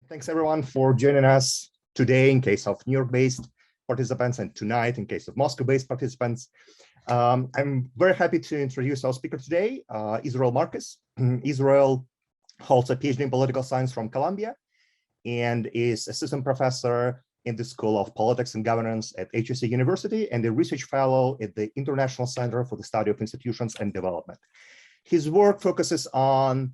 Thanks everyone for joining us today in case of New York-based participants and tonight in case of Moscow-based participants. I'm very happy to introduce our speaker today, Israel Marques. Israel holds a PhD in political science from Columbia and is assistant professor in the School of Politics and Governance at HSE University and a research fellow at the International Center for the Study of Institutions and Development. His work focuses on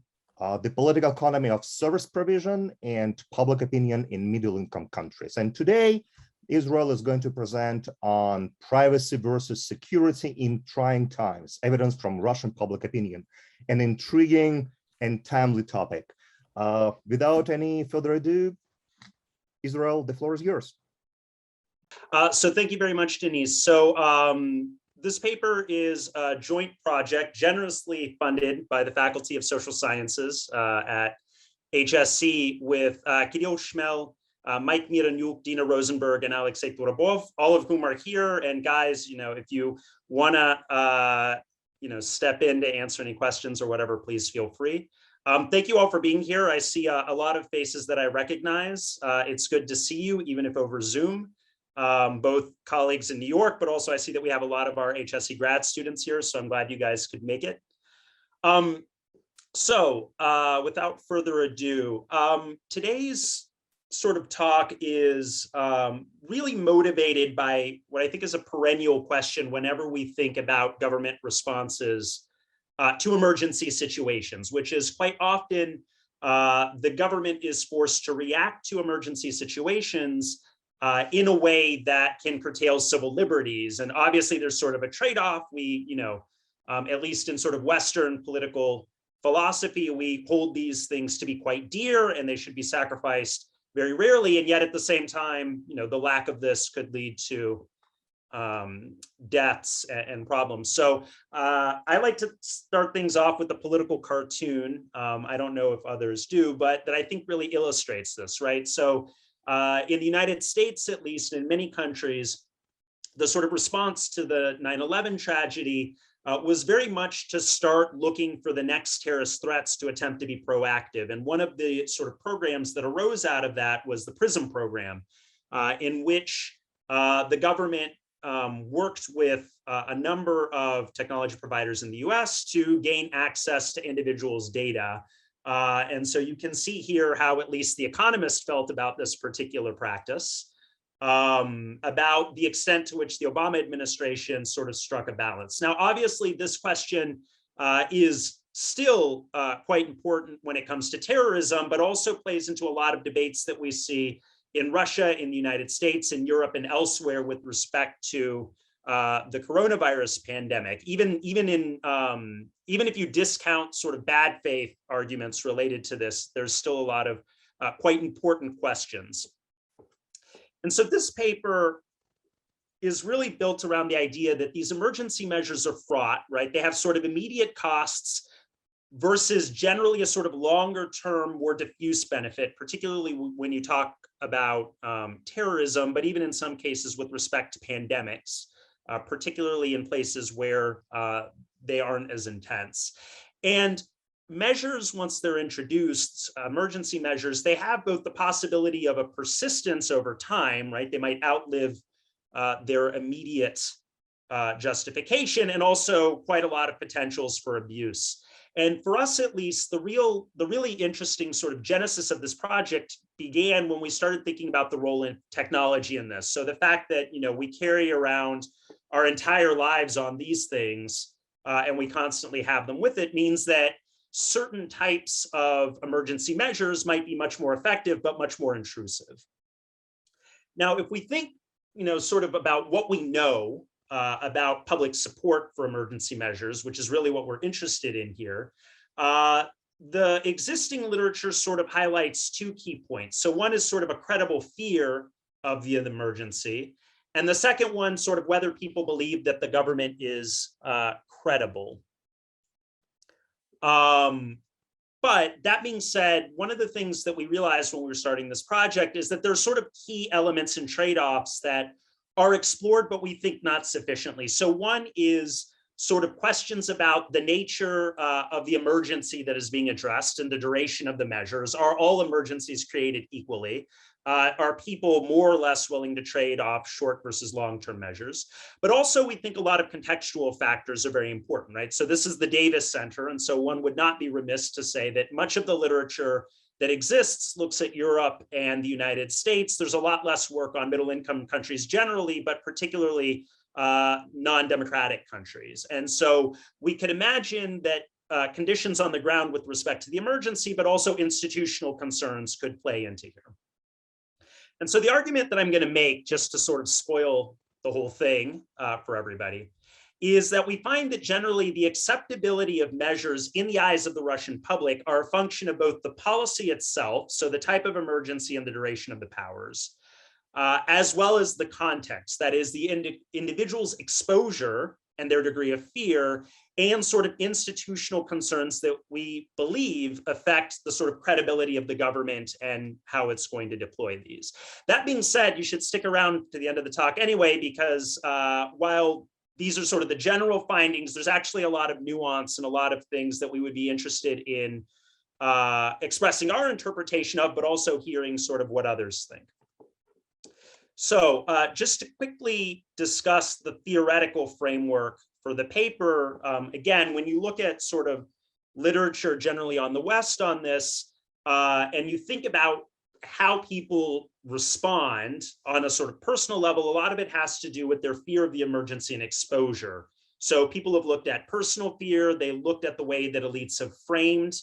the political economy of service provision and public opinion in middle-income countries. And today, Israel is going to present on privacy versus security in trying times, evidence from Russian public opinion, an intriguing and timely topic. Without any further ado, Israel, the floor is yours. So thank you very much, Denise. So this paper is a joint project generously funded by the Faculty of Social Sciences at HSE with Kirill Shmel, Mike Miranyuk, Dina Rosenberg, and Alexei Turabov, all of whom are here. And guys, if you want to, step in to answer any questions or whatever, please feel free. Thank you all for being here. I see a lot of faces that I recognize. It's good to see you, even if over Zoom. Both colleagues in New York, but also I see that we have a lot of our HSE grad students here, so I'm glad you guys could make it. Without further ado, today's sort of talk is really motivated by what I think is a perennial question whenever we think about government responses to emergency situations, which is quite often the government is forced to react to emergency situations in a way that can curtail civil liberties. And obviously there's sort of a trade-off. We, at least in sort of Western political philosophy, we hold these things to be quite dear and they should be sacrificed very rarely. And yet at the same time, the lack of this could lead to deaths and problems. So I like to start things off with a political cartoon. I don't know if others do, but that I think really illustrates this, right? So in the United States, at least, in many countries, the sort of response to the 9/11 tragedy was very much to start looking for the next terrorist threats to attempt to be proactive. And one of the sort of programs that arose out of that was the PRISM program, in which the government worked with a number of technology providers in the US to gain access to individuals' data. And so you can see here how at least The Economist felt about this particular practice, about the extent to which the Obama administration sort of struck a balance. Now, obviously, this question is still quite important when it comes to terrorism, but also plays into a lot of debates that we see in Russia, in the United States, in Europe, and elsewhere with respect to the coronavirus pandemic. Even if you discount sort of bad faith arguments related to this, there's still a lot of quite important questions. And so this paper is really built around the idea that these emergency measures are fraught, right? They have sort of immediate costs versus generally a sort of longer term, more diffuse benefit, particularly when you talk about terrorism, but even in some cases with respect to pandemics. Particularly in places where they aren't as intense. And measures, once they're introduced, emergency measures, they have both the possibility of a persistence over time, right? They might outlive their immediate justification, and also quite a lot of potentials for abuse. And for us, at least, the really interesting sort of genesis of this project began when we started thinking about the role in technology in this. So the fact that, we carry around our entire lives on these things and we constantly have them with it means that certain types of emergency measures might be much more effective, but much more intrusive. Now, if we think, sort of about what we know about public support for emergency measures, which is really what we're interested in here, the existing literature sort of highlights two key points. So one is sort of a credible fear of the emergency. And the second one, sort of whether people believe that the government is credible. But that being said, one of the things that we realized when we were starting this project is that there's sort of key elements and trade-offs that are explored, but we think not sufficiently. So one is sort of questions about the nature of the emergency that is being addressed and the duration of the measures. Are all emergencies created equally? Are people more or less willing to trade off short versus long-term measures? But also we think a lot of contextual factors are very important, right? So this is the Davis Center. And so one would not be remiss to say that much of the literature that exists looks at Europe and the United States. There's a lot less work on middle-income countries generally, but particularly non-democratic countries. And so we could imagine that conditions on the ground with respect to the emergency, but also institutional concerns could play into here. And so the argument that I'm going to make, just to sort of spoil the whole thing for everybody, is that we find that generally the acceptability of measures in the eyes of the Russian public are a function of both the policy itself, so the type of emergency and the duration of the powers, as well as the context, that is the individual's exposure and their degree of fear, and sort of institutional concerns that we believe affect the sort of credibility of the government and how it's going to deploy these. That being said, you should stick around to the end of the talk anyway, because while these are sort of the general findings, there's actually a lot of nuance and a lot of things that we would be interested in expressing our interpretation of, but also hearing sort of what others think. So just to quickly discuss the theoretical framework for the paper, again, when you look at sort of literature generally on the West on this, and you think about how people respond on a sort of personal level, a lot of it has to do with their fear of the emergency and exposure. So people have looked at personal fear, they looked at the way that elites have framed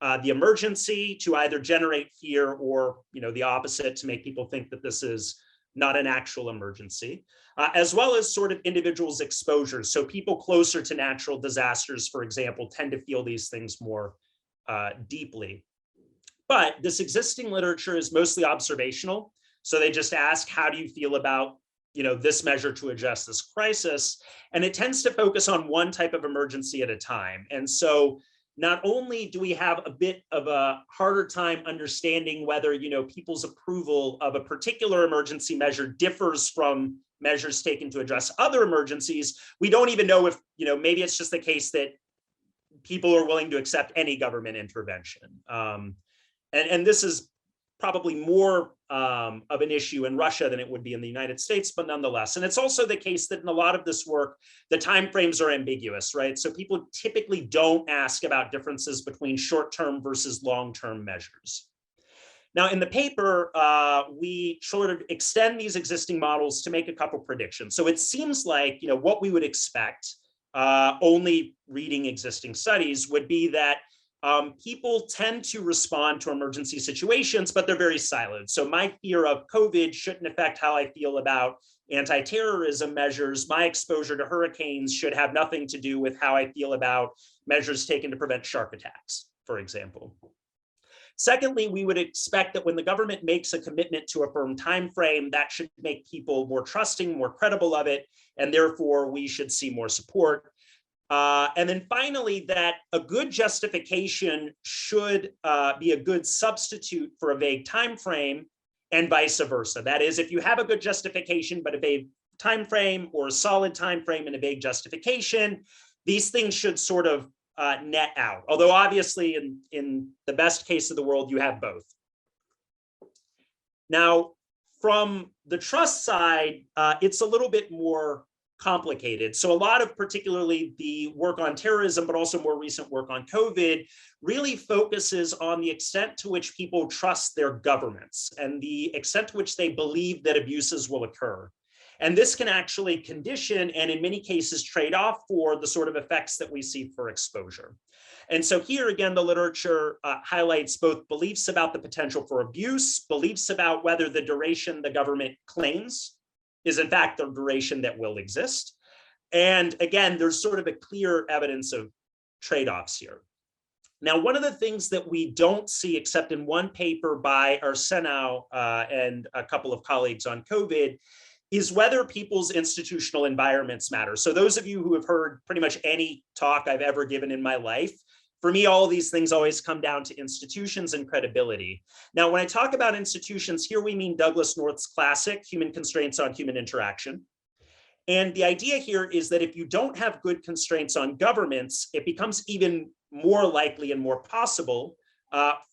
the emergency to either generate fear or, the opposite, to make people think that this is not an actual emergency, as well as sort of individuals' exposures. So people closer to natural disasters, for example, tend to feel these things more deeply. But this existing literature is mostly observational. So they just ask, how do you feel about this measure to address this crisis? And it tends to focus on one type of emergency at a time. And so not only do we have a bit of a harder time understanding whether people's approval of a particular emergency measure differs from measures taken to address other emergencies, we don't even know if maybe it's just the case that people are willing to accept any government intervention. And this is probably more of an issue in Russia than it would be in the United States, but nonetheless. And it's also the case that in a lot of this work, the timeframes are ambiguous, right? So people typically don't ask about differences between short-term versus long-term measures. Now, in the paper, we sort of extend these existing models to make a couple predictions. So it seems like what we would expect, only reading existing studies, would be that people tend to respond to emergency situations, but they're very siloed. So my fear of COVID shouldn't affect how I feel about anti-terrorism measures. My exposure to hurricanes should have nothing to do with how I feel about measures taken to prevent shark attacks, for example. Secondly, we would expect that when the government makes a commitment to a firm time frame, that should make people more trusting, more credible of it, and therefore we should see more support. And then finally, that a good justification should be a good substitute for a vague time frame, and vice versa. That is, if you have a good justification but a vague time frame, or a solid time frame and a vague justification, these things should sort of net out. Although obviously, in the best case of the world, you have both. Now, from the trust side, it's a little bit more complicated. So a lot of particularly the work on terrorism, but also more recent work on COVID, really focuses on the extent to which people trust their governments and the extent to which they believe that abuses will occur. And this can actually condition and in many cases trade off for the sort of effects that we see for exposure. And so here again, the literature highlights both beliefs about the potential for abuse, beliefs about whether the duration the government claims is in fact the duration that will exist. And again, there's sort of a clear evidence of trade-offs here. Now, one of the things that we don't see except in one paper by Arsenault and a couple of colleagues on COVID is whether people's institutional environments matter. So those of you who have heard pretty much any talk I've ever given in my life, for me, all of these things always come down to institutions and credibility. Now, when I talk about institutions, here we mean Douglas North's classic Human Constraints on Human Interaction. And the idea here is that if you don't have good constraints on governments, it becomes even more likely and more possible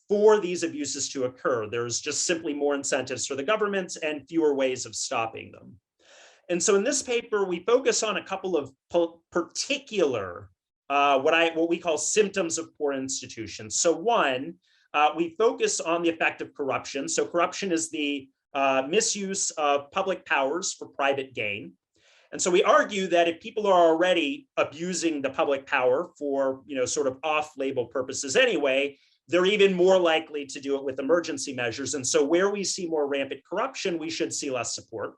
for these abuses to occur. There's just simply more incentives for the governments and fewer ways of stopping them. And so in this paper, we focus on a couple of particular, what we call symptoms of poor institutions. So one, we focus on the effect of corruption. So corruption is the misuse of public powers for private gain. And so we argue that if people are already abusing the public power for, sort of off-label purposes anyway, they're even more likely to do it with emergency measures. And so where we see more rampant corruption, we should see less support.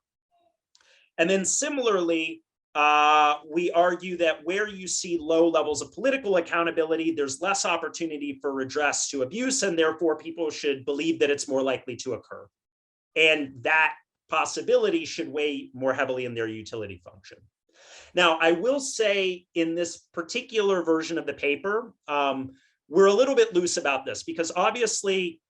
And then similarly, we argue that where you see low levels of political accountability, there's less opportunity for redress to abuse, and therefore people should believe that it's more likely to occur. And that possibility should weigh more heavily in their utility function. Now, I will say in this particular version of the paper, we're a little bit loose about this because obviously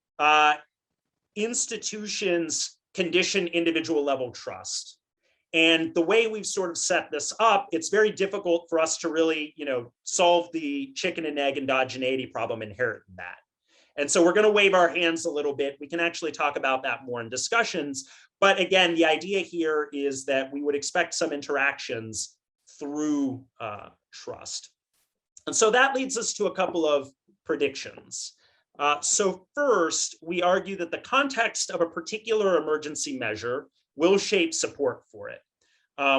institutions condition individual level trust. And the way we've sort of set this up, it's very difficult for us to really, solve the chicken and egg endogeneity problem inherent in that. And so we're going to wave our hands a little bit. We can actually talk about that more in discussions. But again, the idea here is that we would expect some interactions through trust. And so that leads us to a couple of predictions. So first, we argue that the context of a particular emergency measure will shape support for it.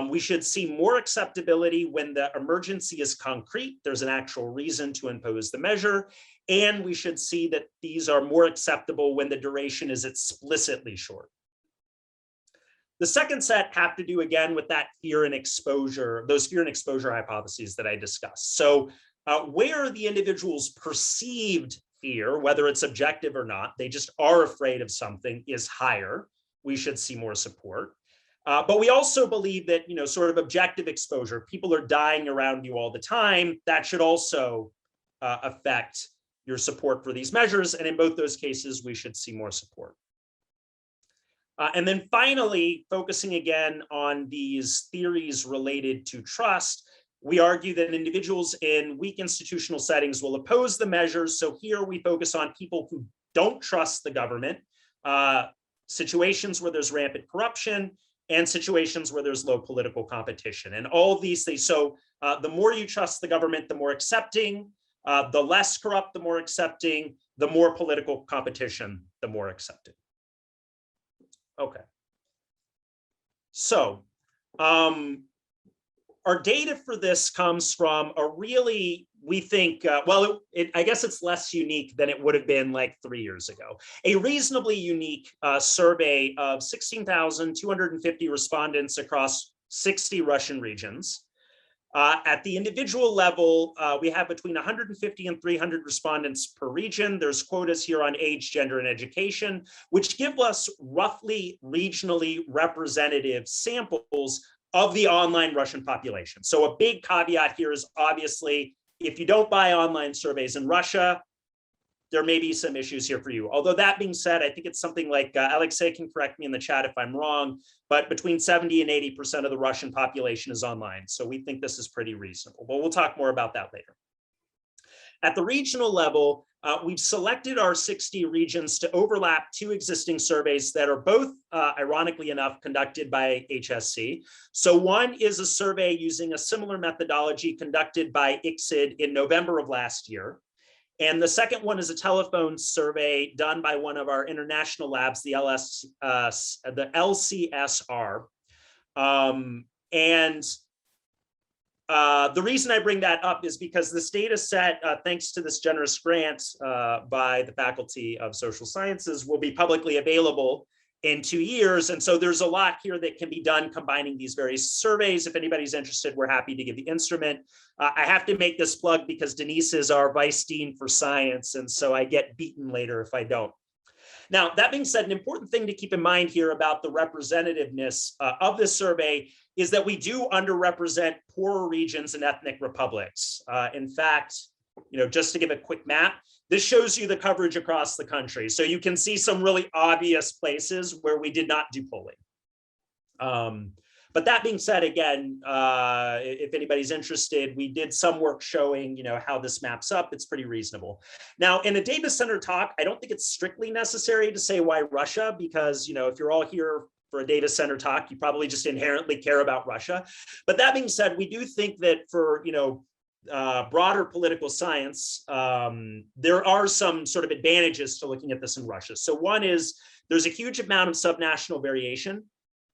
We should see more acceptability when the emergency is concrete. There's an actual reason to impose the measure. And we should see that these are more acceptable when the duration is explicitly short. The second set have to do again with that fear and exposure, those fear and exposure hypotheses that I discussed. So where the individual's perceived fear, whether it's objective or not, they just are afraid of something, is higher, we should see more support. But we also believe that, sort of objective exposure, people are dying around you all the time, that should also affect your support for these measures. And in both those cases, we should see more support. And then finally, focusing again on these theories related to trust, we argue that individuals in weak institutional settings will oppose the measures. So here we focus on people who don't trust the government, situations where there's rampant corruption, and situations where there's low political competition. And all of these things, so the more you trust the government, the more accepting, the less corrupt, the more accepting, the more political competition, the more accepting. Okay. So our data for this comes from a really, we think, I guess it's less unique than it would have been like 3 years ago. A reasonably unique survey of 16,250 respondents across 60 Russian regions. At the individual level, we have between 150 and 300 respondents per region. There's quotas here on age, gender, and education, which give us roughly regionally representative samples of the online Russian population. So a big caveat here is obviously, if you don't buy online surveys in Russia, there may be some issues here for you. Although that being said, I think it's something like, Alexei can correct me in the chat if I'm wrong, but between 70 and 80% of the Russian population is online. So we think this is pretty reasonable, but we'll talk more about that later. At the regional level, we've selected our 60 regions to overlap two existing surveys that are both, ironically enough, conducted by HSE. So one is a survey using a similar methodology conducted by ICSID in November of last year. And the second one is a telephone survey done by one of our international labs, the LCSR. The reason I bring that up is because this data set, thanks to this generous grant by the Faculty of Social Sciences, will be publicly available in 2 years. And so there's a lot here that can be done combining these various surveys. If anybody's interested, we're happy to give the instrument. I have to make this plug because Denise is our Vice Dean for Science, and so I get beaten later if I don't. Now, that being said, an important thing to keep in mind here about the representativeness of this survey is that we do underrepresent poorer regions and ethnic republics. In fact, just to give a quick map, this shows you the coverage across the country. So you can see some really obvious places where we did not do polling. But that being said, again, if anybody's interested, we did some work showing, how this maps up. It's pretty reasonable. Now, in a data center talk, I don't think it's strictly necessary to say why Russia, because, if you're all here for a data center talk, you probably just inherently care about Russia. But that being said, we do think that for, broader political science, there are some sort of advantages to looking at this in Russia. So one is there's a huge amount of subnational variation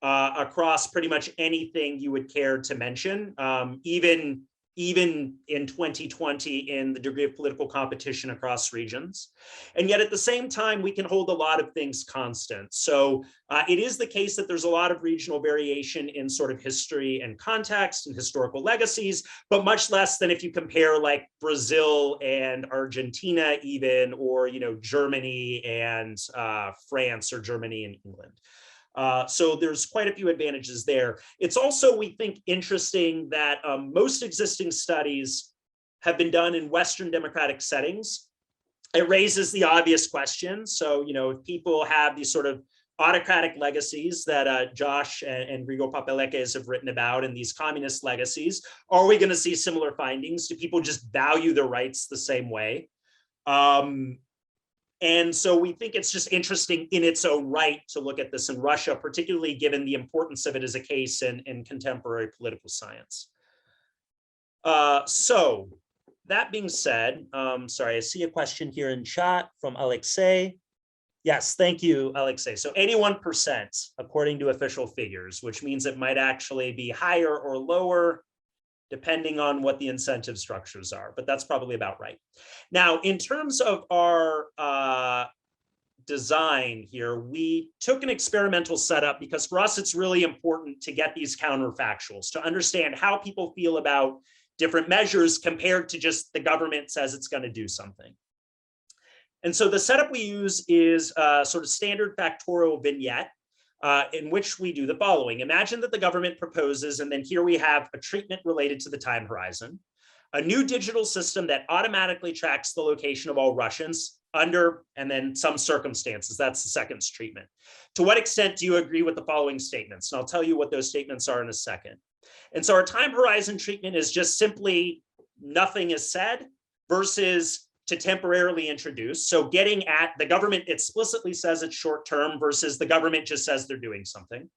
across pretty much anything you would care to mention, even in 2020 in the degree of political competition across regions. And yet at the same time, we can hold a lot of things constant. So it is the case that there's a lot of regional variation in sort of history and context and historical legacies, but much less than if you compare like Brazil and Argentina even, or, Germany and France, or Germany and England. So there's quite a few advantages there. It's also, we think, interesting that most existing studies have been done in Western democratic settings. It raises the obvious question. So, if people have these sort of autocratic legacies that Josh and Grigor Papelekes have written about, and these communist legacies, are we going to see similar findings? Do people just value their rights the same way? And so we think it's just interesting in its own right to look at this in Russia, particularly given the importance of it as a case in contemporary political science. So that being said, sorry, I see a question here in chat from Alexei. Yes, thank you, Alexei. So 81% according to official figures, which means it might actually be higher or lower depending on what the incentive structures are, but that's probably about right. Now, in terms of our design here, we took an experimental setup because for us, it's really important to get these counterfactuals, to understand how people feel about different measures compared to just the government says it's going to do something. And so the setup we use is a sort of standard factorial vignette, in which we do the following. Imagine that the government proposes, and then here we have a treatment related to the time horizon, a new digital system that automatically tracks the location of all Russians under, and then some circumstances. That's the second treatment. To what extent do you agree with the following statements? And I'll tell you what those statements are in a second. And so our time horizon treatment is just simply nothing is said versus to temporarily introduce. So getting at the government explicitly says it's short term versus the government just says they're doing something.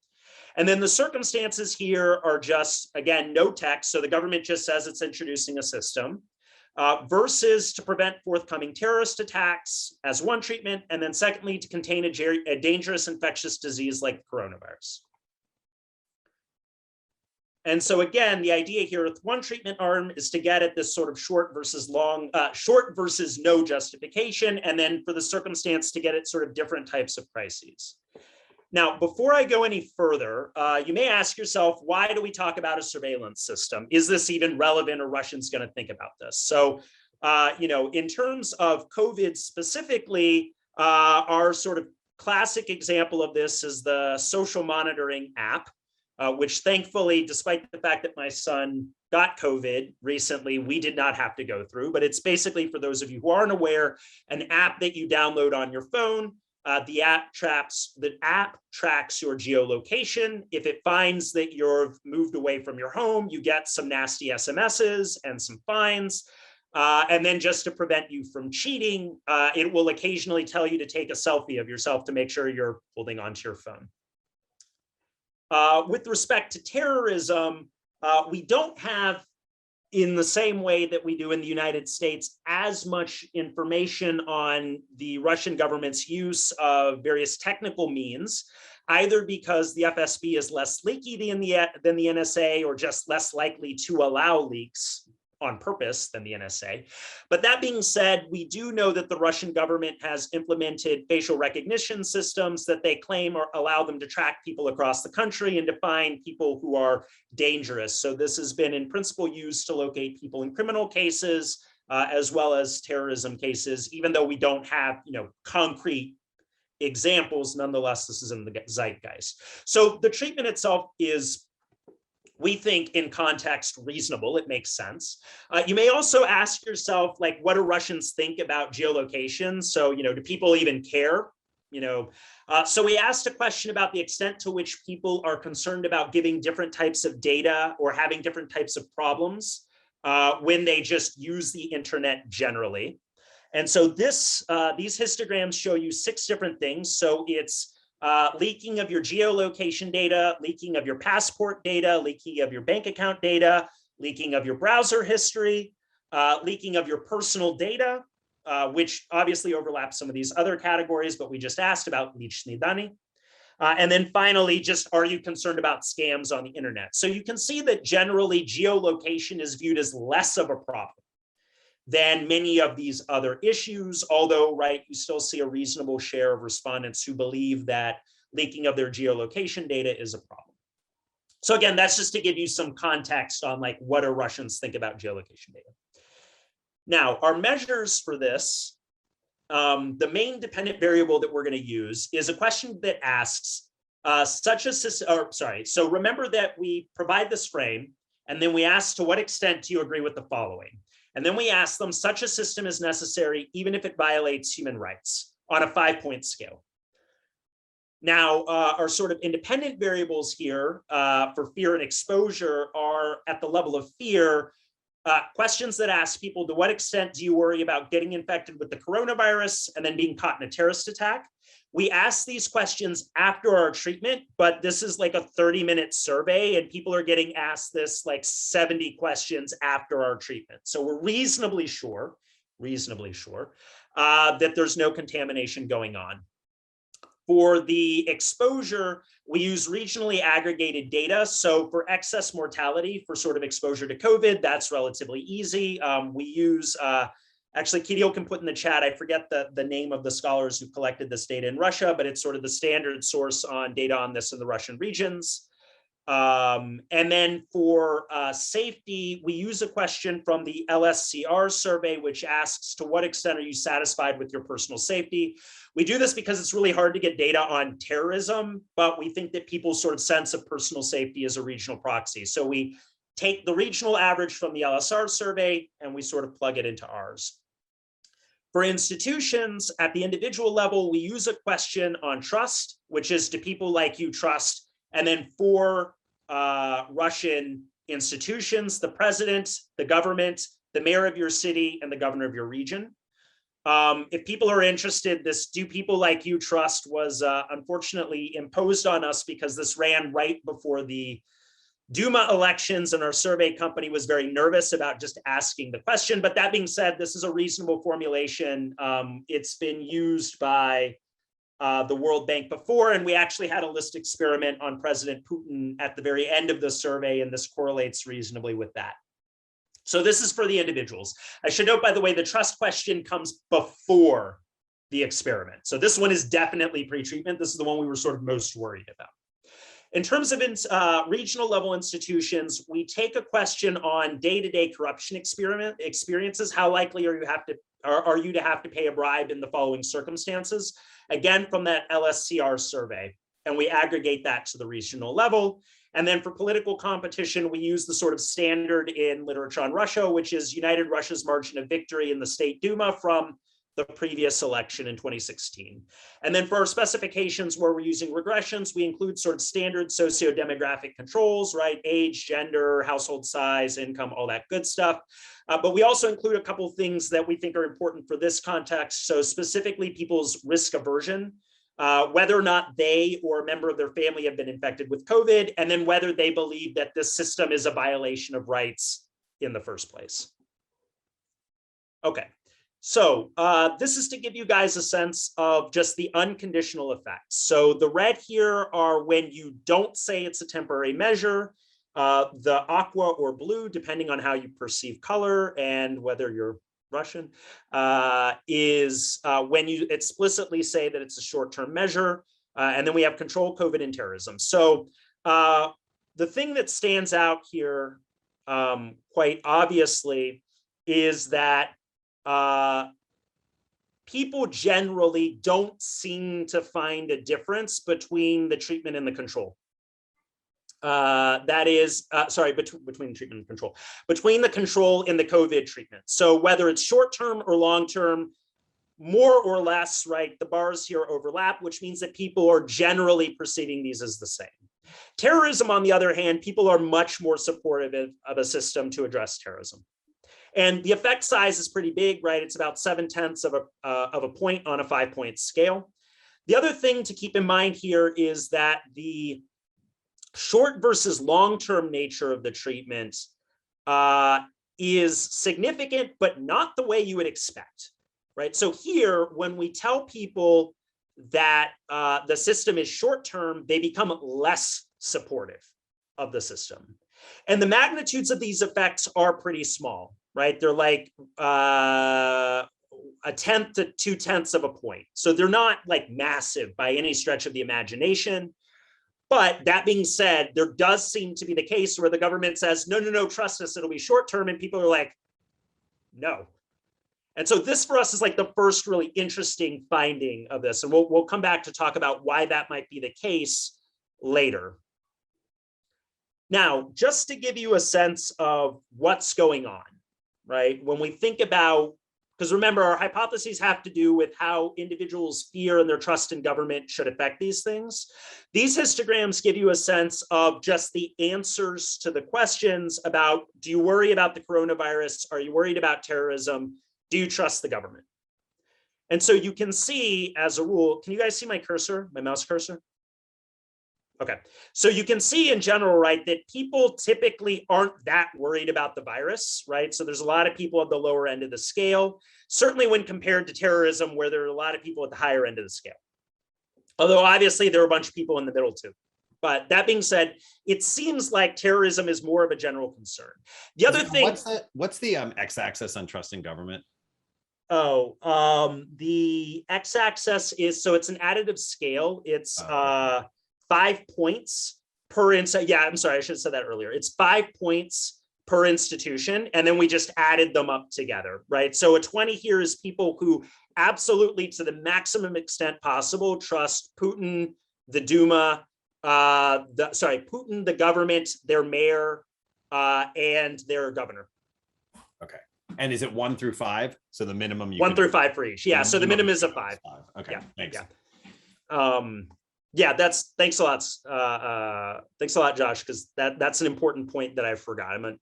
And then the circumstances here are just, again, no text. So the government just says it's introducing a system versus to prevent forthcoming terrorist attacks as one treatment. And then secondly, to contain a dangerous infectious disease like coronavirus. And so again, the idea here with one treatment arm is to get at this sort of short versus no justification, and then for the circumstance to get at sort of different types of crises. Now, before I go any further, you may ask yourself, why do we talk about a surveillance system? Is this even relevant? Are Russians going to think about this? So, in terms of COVID specifically, our sort of classic example of this is the social monitoring app. Which thankfully, despite the fact that my son got COVID recently, we did not have to go through. But it's basically, for those of you who aren't aware, an app that you download on your phone. The app tracks your geolocation. If it finds that you've moved away from your home, you get some nasty SMSs and some fines. And then just to prevent you from cheating, it will occasionally tell you to take a selfie of yourself to make sure you're holding onto your phone. With respect to terrorism, we don't have, in the same way that we do in the United States, as much information on the Russian government's use of various technical means, either because the FSB is less leaky than the NSA, or just less likely to allow leaks on purpose than the NSA. But that being said, we do know that the Russian government has implemented facial recognition systems that they claim allow them to track people across the country and to find people who are dangerous. So this has been in principle used to locate people in criminal cases, as well as terrorism cases, even though we don't have, concrete examples. Nonetheless, this is in the zeitgeist. So the treatment itself is, we think, in context, reasonable. It makes sense. You may also ask yourself, like, what do Russians think about geolocation? So, do people even care So we asked a question about the extent to which people are concerned about giving different types of data or having different types of problems when they just use the internet generally. And so these histograms show you 6 different things. So it's leaking of your geolocation data, leaking of your passport data, leaking of your bank account data, leaking of your browser history, leaking of your personal data, which obviously overlaps some of these other categories, but we just asked about lichny dani. And then finally, just are you concerned about scams on the internet? So you can see that generally geolocation is viewed as less of a problem than many of these other issues, although, right, you still see a reasonable share of respondents who believe that leaking of their geolocation data is a problem. So again, that's just to give you some context on like, what do Russians think about geolocation data? Now, our measures for this, the main dependent variable that we're going to use is a question that asks so remember that we provide this frame, and then we ask, to what extent do you agree with the following? And then we ask them, such a system is necessary even if it violates human rights, on a 5-point scale. Now, our sort of independent variables here for fear and exposure are at the level of fear. Questions that ask people, to what extent do you worry about getting infected with the coronavirus and then being caught in a terrorist attack? We ask these questions after our treatment, but this is like a 30-minute survey, and people are getting asked this like 70 questions after our treatment. So we're reasonably sure that there's no contamination going on. For the exposure, we use regionally aggregated data. So for excess mortality, for sort of exposure to COVID, that's relatively easy. We use, actually, Kirill can put in the chat, I forget the name of the scholars who collected this data in Russia, but it's sort of the standard source on data on this in the Russian regions. And then for safety, we use a question from the LSCR survey, which asks, to what extent are you satisfied with your personal safety? We do this because it's really hard to get data on terrorism, but we think that people's sort of sense of personal safety is a regional proxy. So we take the regional average from the LSR survey and we sort of plug it into ours. For institutions at the individual level, we use a question on trust, which is, do people like you trust? And then for Russian institutions, the president, the government, the mayor of your city, and the governor of your region. If people are interested, this "do people like you trust" was unfortunately imposed on us because this ran right before the Duma elections, and our survey company was very nervous about just asking the question. But that being said, this is a reasonable formulation. It's been used by the World Bank before, and we actually had a list experiment on President Putin at the very end of the survey, and this correlates reasonably with that. So this is for the individuals. I should note, by the way, the trust question comes before the experiment. So this one is definitely pre-treatment. This is the one we were sort of most worried about. In terms of regional level institutions, we take a question on day-to-day corruption experiences. How likely are you to have to pay a bribe in the following circumstances? Again, from that LSCR survey, and we aggregate that to the regional level. And then for political competition, we use the sort of standard in literature on Russia, which is United Russia's margin of victory in the State Duma from the previous election in 2016. And then for our specifications where we're using regressions, we include sort of standard socio-demographic controls, right? Age, gender, household size, income, all that good stuff. But we also include a couple of things that we think are important for this context. So specifically people's risk aversion, whether or not they or a member of their family have been infected with COVID, and then whether they believe that this system is a violation of rights in the first place. Okay, so this is to give you guys a sense of just the unconditional effects. So the red here are when you don't say it's a temporary measure. The aqua or blue, depending on how you perceive color and whether you're Russian, is when you explicitly say that it's a short-term measure. And then we have control, COVID, and terrorism. So the thing that stands out here quite obviously is that people generally don't seem to find a difference between the treatment and the control. That is, between the treatment and control, between the control and the COVID treatment. So whether it's short-term or long-term, more or less, right, the bars here overlap, which means that people are generally perceiving these as the same. Terrorism, on the other hand, people are much more supportive of a system to address terrorism. And the effect size is pretty big, right? It's about 0.7 of a point on a 5-point scale. The other thing to keep in mind here is that the short versus long-term nature of the treatment is significant, but not the way you would expect, right? So here, when we tell people that the system is short-term, they become less supportive of the system. And the magnitudes of these effects are pretty small, right? They're like 1/10 to 2/10 of a point. So they're not like massive by any stretch of the imagination. But that being said, there does seem to be the case where the government says, no, no, no, trust us, it'll be short-term. And people are like, no. And so this for us is like the first really interesting finding of this. And we'll come back to talk about why that might be the case later. Now, just to give you a sense of what's going on, right? When we think about, because remember, our hypotheses have to do with how individuals' fear and their trust in government should affect these things. These histograms give you a sense of just the answers to the questions about, do you worry about the coronavirus? Are you worried about terrorism? Do you trust the government? And so you can see, as a rule, can you guys see my cursor, my mouse cursor? Okay, so you can see in general, right, that people typically aren't that worried about the virus, right? So there's a lot of people at the lower end of the scale, certainly when compared to terrorism, where there are a lot of people at the higher end of the scale. Although obviously there are a bunch of people in the middle too. But that being said, it seems like terrorism is more of a general concern. The other thing— What's the x-axis on trust in government? Oh, the x-axis is, so it's an additive scale. It's 5 points per institution. Yeah, I'm sorry, I should have said that earlier. It's 5 points per institution, and then we just added them up together, right? So a 20 here is people who absolutely, to the maximum extent possible, trust Putin, the Duma, Putin, the government, their mayor, and their governor. Okay. And is it 1 through 5? So the minimum you 1 through 5 for each. Yeah. So the minimum is a 5. Okay. Yeah, thanks. Yeah. Yeah, thanks a lot, Josh, because that's an important point that I forgot. I'm a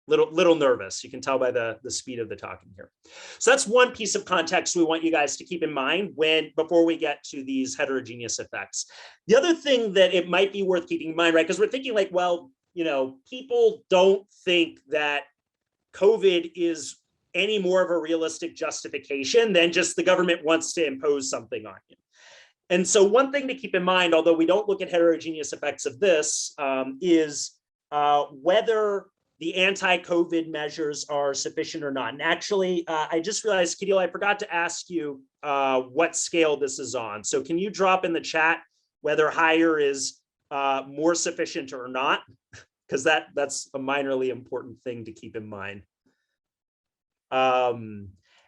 little nervous. You can tell by the speed of the talking here. So that's one piece of context we want you guys to keep in mind before we get to these heterogeneous effects. The other thing that it might be worth keeping in mind, right? Because we're thinking like, well, people don't think that COVID is any more of a realistic justification than just the government wants to impose something on you. And so one thing to keep in mind, although we don't look at heterogeneous effects of this, is whether the anti-COVID measures are sufficient or not. And actually, I just realized, Kidil, I forgot to ask you what scale this is on. So can you drop in the chat whether higher is more sufficient or not? Because that's a minorly important thing to keep in mind.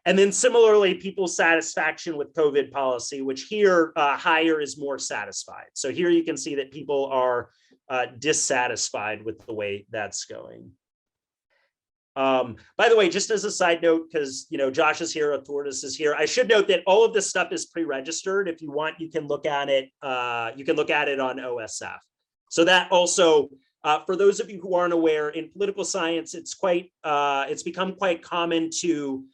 And then similarly, people's satisfaction with COVID policy, which here higher is more satisfied. So here you can see that people are dissatisfied with the way that's going. By the way, just as a side note, because Josh is here, Authoritas is here, I should note that all of this stuff is pre-registered. If you want, you can look at it. You can look at it on OSF. So that also, for those of you who aren't aware, in political science, it's become quite common to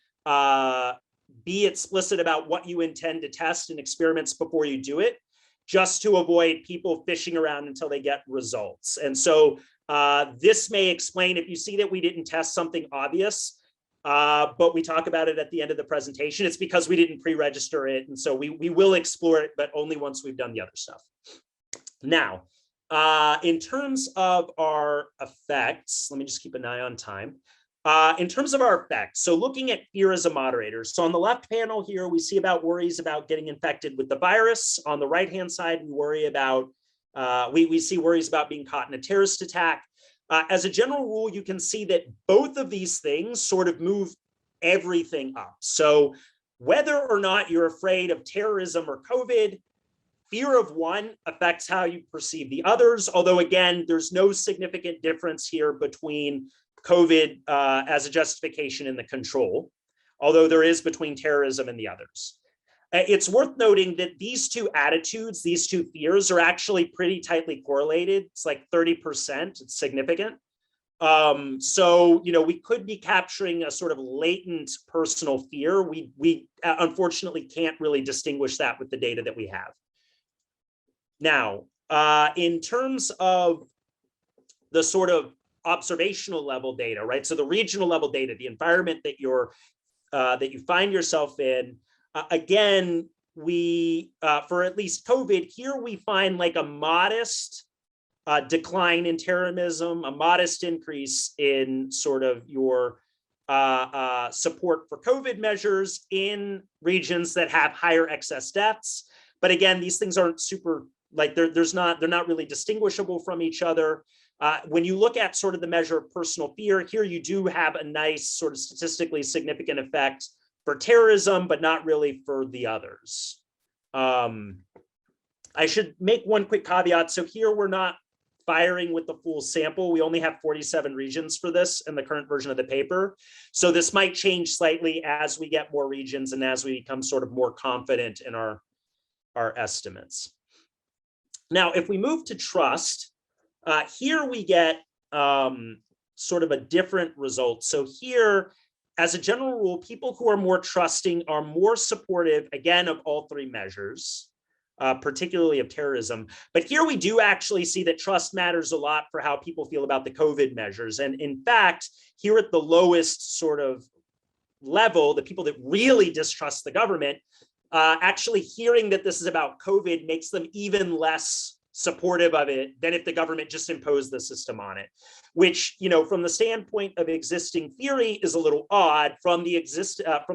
be explicit about what you intend to test in experiments before you do it, just to avoid people fishing around until they get results. And so this may explain if you see that we didn't test something obvious, but we talk about it at the end of the presentation, it's because we didn't pre-register it. And so we will explore it, but only once we've done the other stuff. Now, in terms of our effects, let me just keep an eye on time. In terms of our effects, so looking at fear as a moderator. So on the left panel here, we see about worries about getting infected with the virus. On the right-hand side, we worry about, we see worries about being caught in a terrorist attack. As a general rule, you can see that both of these things sort of move everything up. So whether or not you're afraid of terrorism or COVID, fear of one affects how you perceive the others. Although again, there's no significant difference here between COVID as a justification and the control, although there is between terrorism and the others. It's worth noting that these two attitudes, these two fears, are actually pretty tightly correlated. It's like 30%, it's significant. So, we could be capturing a sort of latent personal fear. We unfortunately can't really distinguish that with the data that we have. Now, in terms of the sort of observational level data, right? So the regional level data, the environment that you find yourself in, again, we, for at least COVID, here we find like a modest decline in terrorism, a modest increase in sort of your support for COVID measures in regions that have higher excess deaths. But again, these things aren't super, like they're not really distinguishable from each other. When you look at sort of the measure of personal fear, here you do have a nice sort of statistically significant effect for terrorism, but not really for the others. I should make one quick caveat. So here we're not firing with the full sample. We only have 47 regions for this in the current version of the paper. So this might change slightly as we get more regions and as we become sort of more confident in our estimates. Now, if we move to trust, here we get sort of a different result. So here, as a general rule, people who are more trusting are more supportive, again, of all three measures, particularly of terrorism. But here we do actually see that trust matters a lot for how people feel about the COVID measures. And in fact, here at the lowest sort of level, the people that really distrust the government, actually hearing that this is about COVID makes them even less supportive of it than if the government just imposed the system on it, which, from the standpoint of existing theory is a little odd. From the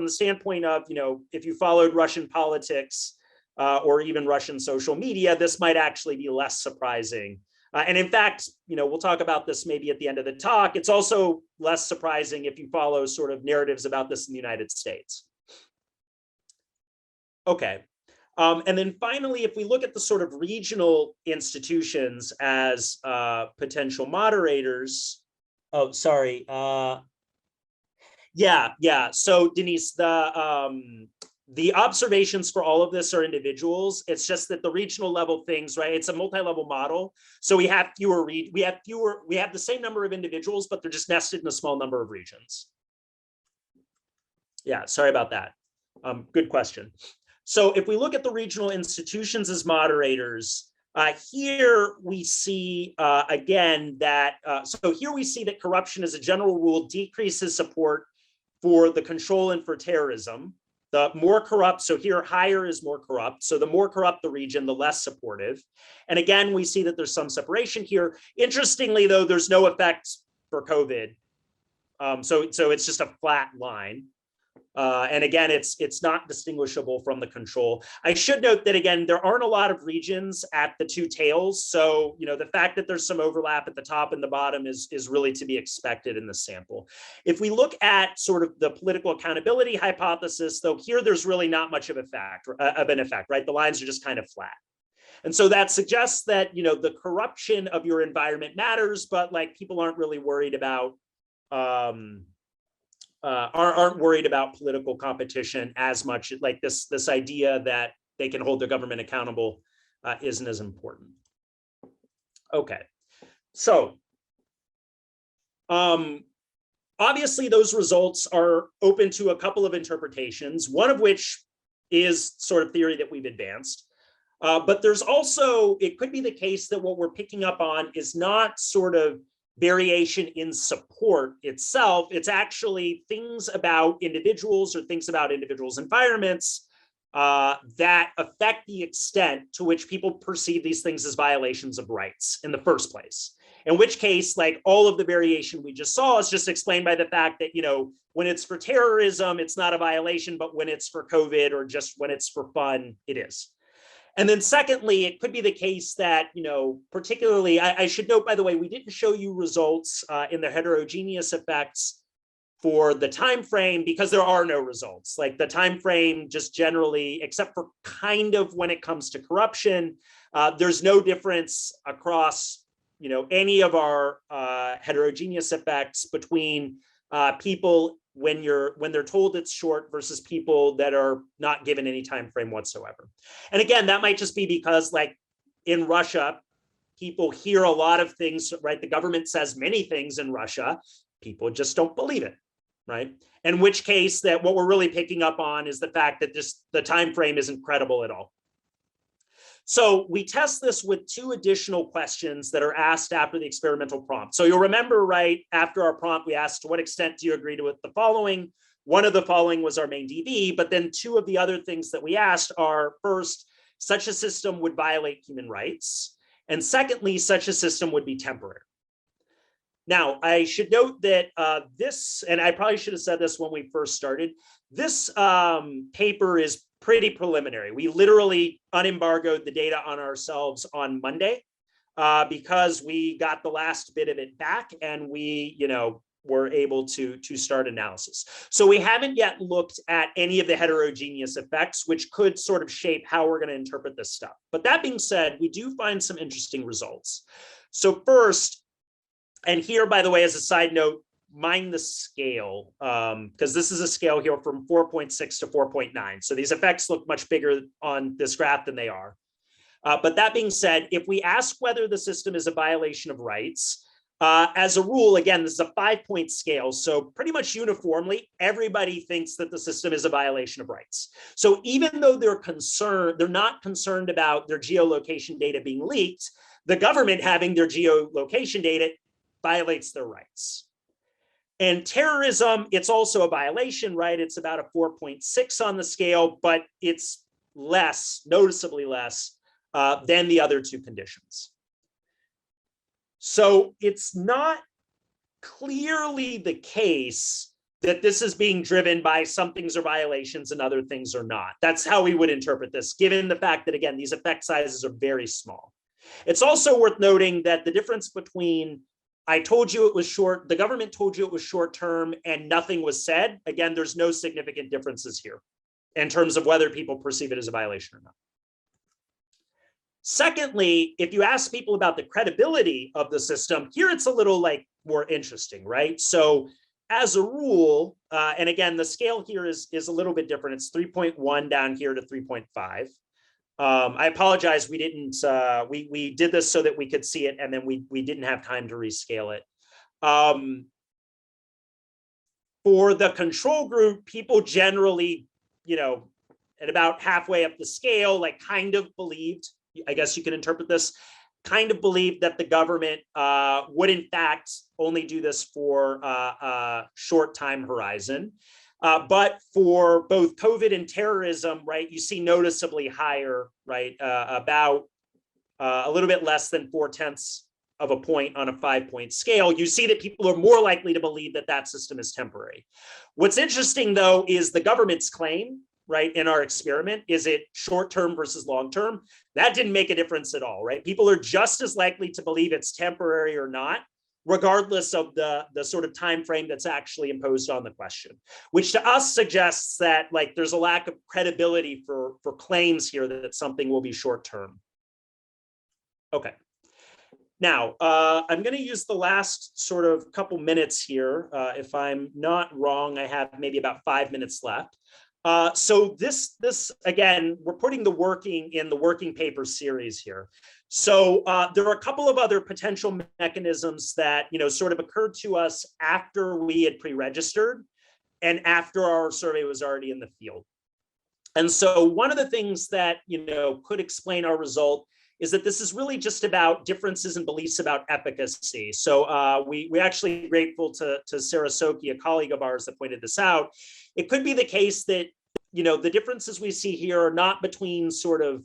standpoint of, if you followed Russian politics or even Russian social media, this might actually be less surprising. And in fact, we'll talk about this maybe at the end of the talk. It's also less surprising if you follow sort of narratives about this in the United States. Okay. And then finally, if we look at the sort of regional institutions as potential moderators, oh, sorry. Yeah. So Denise, the observations for all of this are individuals. It's just that the regional level things, right? It's a multi-level model. So we have we have the same number of individuals, but they're just nested in a small number of regions. Yeah, sorry about that. Good question. So if we look at the regional institutions as moderators, here we see, again, that, so here we see that corruption as a general rule decreases support for the control and for terrorism. The more corrupt, so here higher is more corrupt. So the more corrupt the region, the less supportive. And again, we see that there's some separation here. Interestingly, though, there's no effect for COVID. So it's just a flat line. And again, it's not distinguishable from the control. I should note that, again, there aren't a lot of regions at the two tails. So, the fact that there's some overlap at the top and the bottom is really to be expected in the sample. If we look at sort of the political accountability hypothesis, though, here there's really not much of an effect, right? The lines are just kind of flat. And so that suggests that, the corruption of your environment matters, but like people aren't really worried about aren't worried about political competition as much. Like this idea that they can hold their government accountable isn't as important. Okay, so obviously those results are open to a couple of interpretations, one of which is sort of theory that we've advanced. But there's also, it could be the case that what we're picking up on is not sort of variation in support itself. It's actually things about individuals or things about individuals' environments that affect the extent to which people perceive these things as violations of rights in the first place. In which case, like all of the variation we just saw is just explained by the fact that, when it's for terrorism, it's not a violation, but when it's for COVID or just when it's for fun, it is. And then secondly, it could be the case that, particularly, I should note, by the way, we didn't show you results in the heterogeneous effects for the time frame because there are no results. Like the time frame just generally, except for kind of when it comes to corruption, there's no difference across, any of our heterogeneous effects between people when they're told it's short versus people that are not given any time frame whatsoever. And again, that might just be because, like in Russia, people hear a lot of things, right? The government says many things in Russia, people just don't believe it, right? In which case, that what we're really picking up on is the fact that the time frame isn't credible at all. So we test this with 2 additional questions that are asked after the experimental prompt. So you'll remember, right, after our prompt, we asked, to what extent do you agree with the following? One of the following was our main DB, but then 2 of the other things that we asked are, first, such a system would violate human rights. And secondly, such a system would be temporary. Now, I should note that this, and I probably should have said this when we first started, this paper is pretty preliminary. We literally unembargoed the data on ourselves on Monday because we got the last bit of it back, and we, were able to start analysis. So we haven't yet looked at any of the heterogeneous effects, which could sort of shape how we're going to interpret this stuff. But that being said, we do find some interesting results. So first, and here, by the way, as a side note, mind the scale, because this is a scale here from 4.6 to 4.9. So these effects look much bigger on this graph than they are. But that being said, if we ask whether the system is a violation of rights, as a rule, again, this is a 5-point scale. So pretty much uniformly, everybody thinks that the system is a violation of rights. So even though they're not concerned about their geolocation data being leaked, the government having their geolocation data violates their rights. And terrorism, it's also a violation, right? It's about a 4.6 on the scale, but it's less, noticeably less than the other 2 conditions. So it's not clearly the case that this is being driven by some things are violations and other things are not. That's how we would interpret this, given the fact that, again, these effect sizes are very small. It's also worth noting that the difference between I told you it was short, the government told you it was short term, and nothing was said, again, there's no significant differences here in terms of whether people perceive it as a violation or not. Secondly, if you ask people about the credibility of the system, here it's a little more interesting, right? So as a rule, and again, the scale here is a little bit different. It's 3.1 down here to 3.5. I apologize, we didn't, we did this so that we could see it, and then we didn't have time to rescale it. For the control group, people generally, at about halfway up the scale, kind of believed, I guess you can interpret this, kind of believed that the government would in fact only do this for a short time horizon. But for both COVID and terrorism, right, you see noticeably higher, right, about a little bit less than 0.4 of a point on a 5-point scale. You see that people are more likely to believe that that system is temporary. What's interesting, though, is the government's claim, right, in our experiment. Is it short-term versus long-term? That didn't make a difference at all, right? People are just as likely to believe it's temporary or not, regardless of the sort of time frame that's actually imposed on the question, which to us suggests that there's a lack of credibility for claims here that something will be short-term. Okay. Now, I'm going to use the last sort of couple minutes here. If I'm not wrong, I have maybe about 5 minutes left. So this again, we're putting the working in the working paper series here. So there are a couple of other potential mechanisms that, sort of occurred to us after we had pre-registered and after our survey was already in the field. And so one of the things that, could explain our result is that this is really just about differences in beliefs about efficacy. So we actually grateful to Sarah Soki, a colleague of ours, that pointed this out. It could be the case that, the differences we see here are not between sort of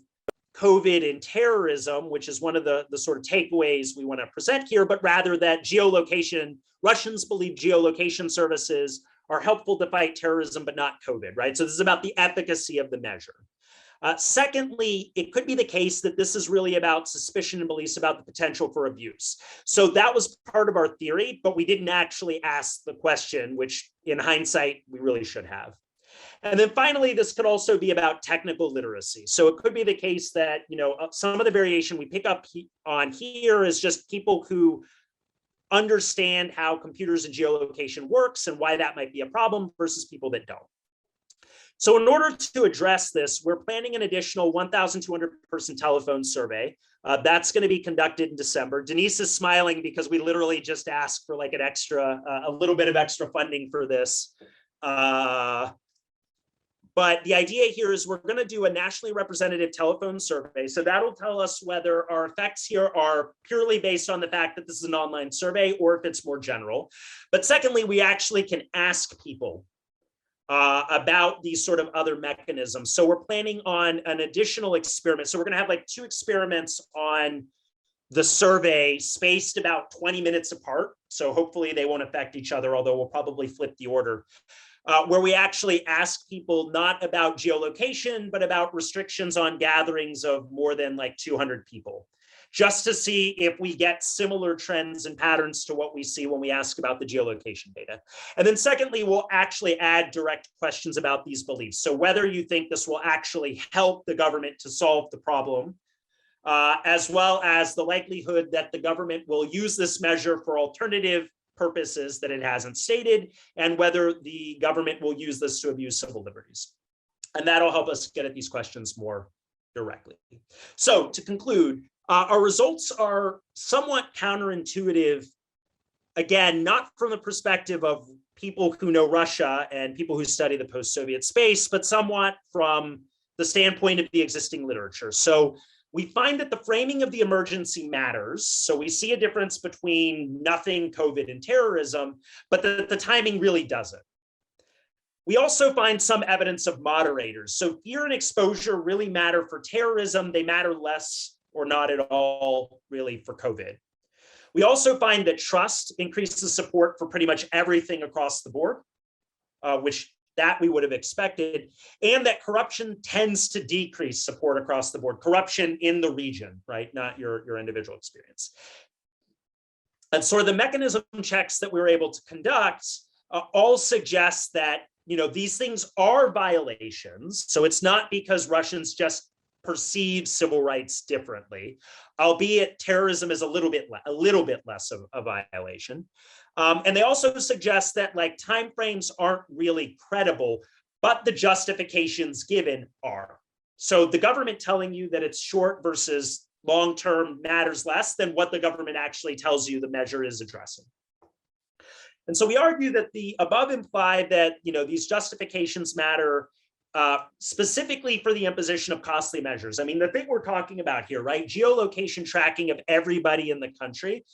COVID and terrorism, which is one of the sort of takeaways we want to present here, but rather that Russians believe geolocation services are helpful to fight terrorism, but not COVID, right? So this is about the efficacy of the measure. Secondly, it could be the case that this is really about suspicion and beliefs about the potential for abuse. So that was part of our theory, but we didn't actually ask the question, which in hindsight, we really should have. And then finally, this could also be about technical literacy. So it could be the case that, some of the variation we pick up on here is just people who understand how computers and geolocation works and why that might be a problem versus people that don't. So in order to address this, we're planning an additional 1,200 person telephone survey. That's going to be conducted in December. Denise is smiling because we literally just asked for like an extra, a little bit of extra funding for this. But the idea here is we're going to do a nationally representative telephone survey. So that'll tell us whether our effects here are purely based on the fact that this is an online survey or if it's more general. But secondly, we actually can ask people about these sort of other mechanisms. So we're planning on an additional experiment. So we're going to have like 2 experiments on the survey spaced about 20 minutes apart. So hopefully they won't affect each other, although we'll probably flip the order. Where we actually ask people not about geolocation, but about restrictions on gatherings of more than like 200 people, just to see if we get similar trends and patterns to what we see when we ask about the geolocation data. And then secondly, we'll actually add direct questions about these beliefs. So whether you think this will actually help the government to solve the problem, as well as the likelihood that the government will use this measure for alternative purposes that it hasn't stated, and whether the government will use this to abuse civil liberties. And that'll help us get at these questions more directly. So to conclude, our results are somewhat counterintuitive, again, not from the perspective of people who know Russia and people who study the post-Soviet space, but somewhat from the standpoint of the existing literature. So we find that the framing of the emergency matters. So we see a difference between nothing, COVID, and terrorism, but the timing really doesn't. We also find some evidence of moderators. So fear and exposure really matter for terrorism. They matter less or not at all really for COVID. We also find that trust increases support for pretty much everything across the board, which that we would have expected, and that corruption tends to decrease support across the board. Corruption in the region, right? Not your individual experience. And so the mechanism checks that we were able to conduct all suggest that, these things are violations. So it's not because Russians just perceive civil rights differently, albeit terrorism is a little bit less of a violation. And they also suggest that like timeframes aren't really credible, but the justifications given are. So the government telling you that it's short versus long-term matters less than what the government actually tells you the measure is addressing. And so we argue that the above imply that these justifications matter specifically for the imposition of costly measures. I mean, the thing we're talking about here, right? Geolocation tracking of everybody in the country.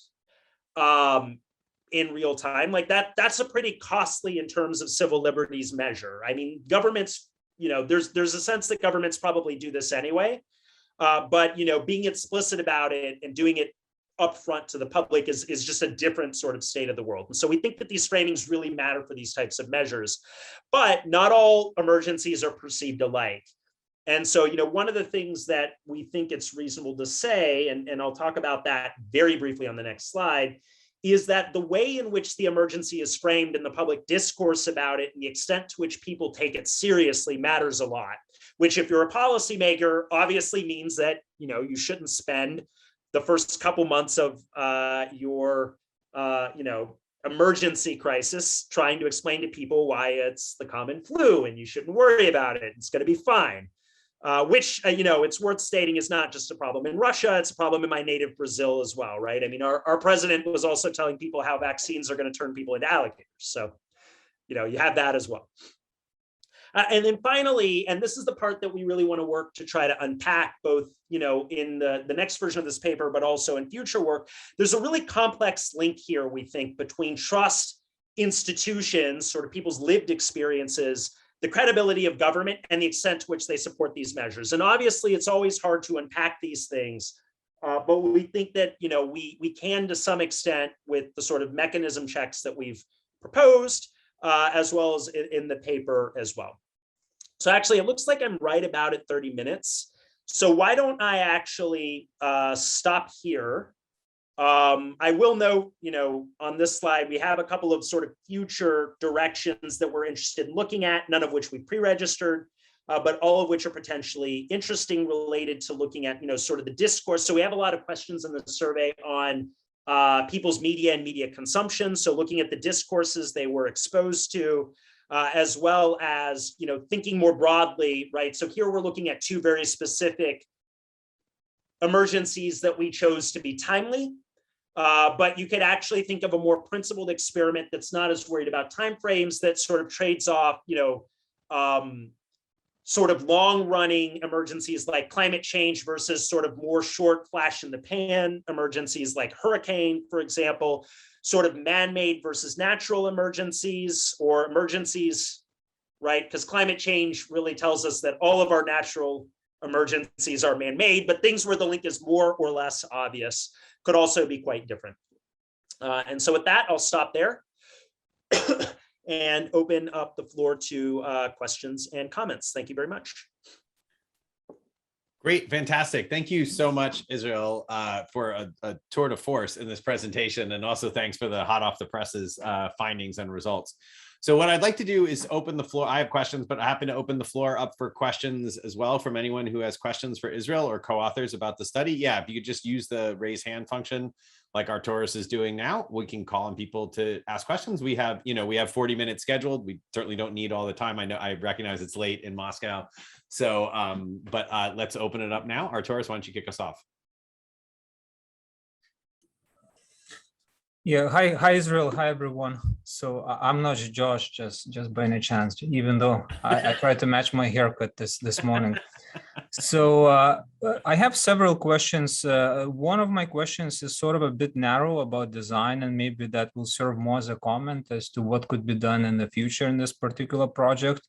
In real time, like that's a pretty costly in terms of civil liberties measure. I mean, governments, there's a sense that governments probably do this anyway, but being explicit about it and doing it upfront to the public is just a different sort of state of the world. And so we think that these framings really matter for these types of measures, but not all emergencies are perceived alike. And so, one of the things that we think it's reasonable to say, and I'll talk about that very briefly on the next slide, is that the way in which the emergency is framed in the public discourse about it and the extent to which people take it seriously matters a lot, which if you're a policymaker obviously means that, you shouldn't spend the first couple months of your, emergency crisis trying to explain to people why it's the common flu and you shouldn't worry about it. It's going to be fine. Which, it's worth stating is not just a problem in Russia, it's a problem in my native Brazil as well, right? I mean, our president was also telling people how vaccines are going to turn people into alligators. So, you have that as well. And then finally, and this is the part that we really want to work to try to unpack both, in the next version of this paper, but also in future work, there's a really complex link here, we think, between trust, institutions, sort of people's lived experiences, the credibility of government, and the extent to which they support these measures. And obviously, it's always hard to unpack these things, but we think that we can to some extent with the sort of mechanism checks that we've proposed, as well as in the paper as well. So actually, it looks like I'm right about at 30 minutes. So why don't I actually stop here? I will note, on this slide, we have a couple of sort of future directions that we're interested in looking at, none of which we pre-registered, but all of which are potentially interesting related to looking at, sort of the discourse. So we have a lot of questions in the survey on people's media and media consumption. So looking at the discourses they were exposed to, as well as, thinking more broadly, right? So here we're looking at two very specific emergencies that we chose to be timely. But you could actually think of a more principled experiment that's not as worried about timeframes, that sort of trades off, sort of long-running emergencies like climate change versus sort of more short flash in the pan emergencies like hurricane, for example, sort of man-made versus natural emergencies, or emergencies, right? Because climate change really tells us that all of our natural emergencies are man-made, but things where the link is more or less obvious could also be quite different. And so with that, I'll stop there and open up the floor to questions and comments. Thank you very much. Great, fantastic. Thank you so much, Israel, for a tour de force in this presentation. And also thanks for the hot off the presses findings and results. So what I'd like to do is open the floor. I have questions, but I'm happy to open the floor up for questions as well from anyone who has questions for Israel or co-authors about the study. Yeah, if you could just use the raise hand function like Arturis is doing now, we can call on people to ask questions. We have 40 minutes scheduled. We certainly don't need all the time. I recognize it's late in Moscow. So, but let's open it up now. Arturis, why don't you kick us off? Yeah, hi Israel, hi everyone. So I'm not Josh, just by any chance, even though I tried to match my haircut this morning. So I have several questions. One of my questions is sort of a bit narrow about design, and maybe that will serve more as a comment as to what could be done in the future in this particular project.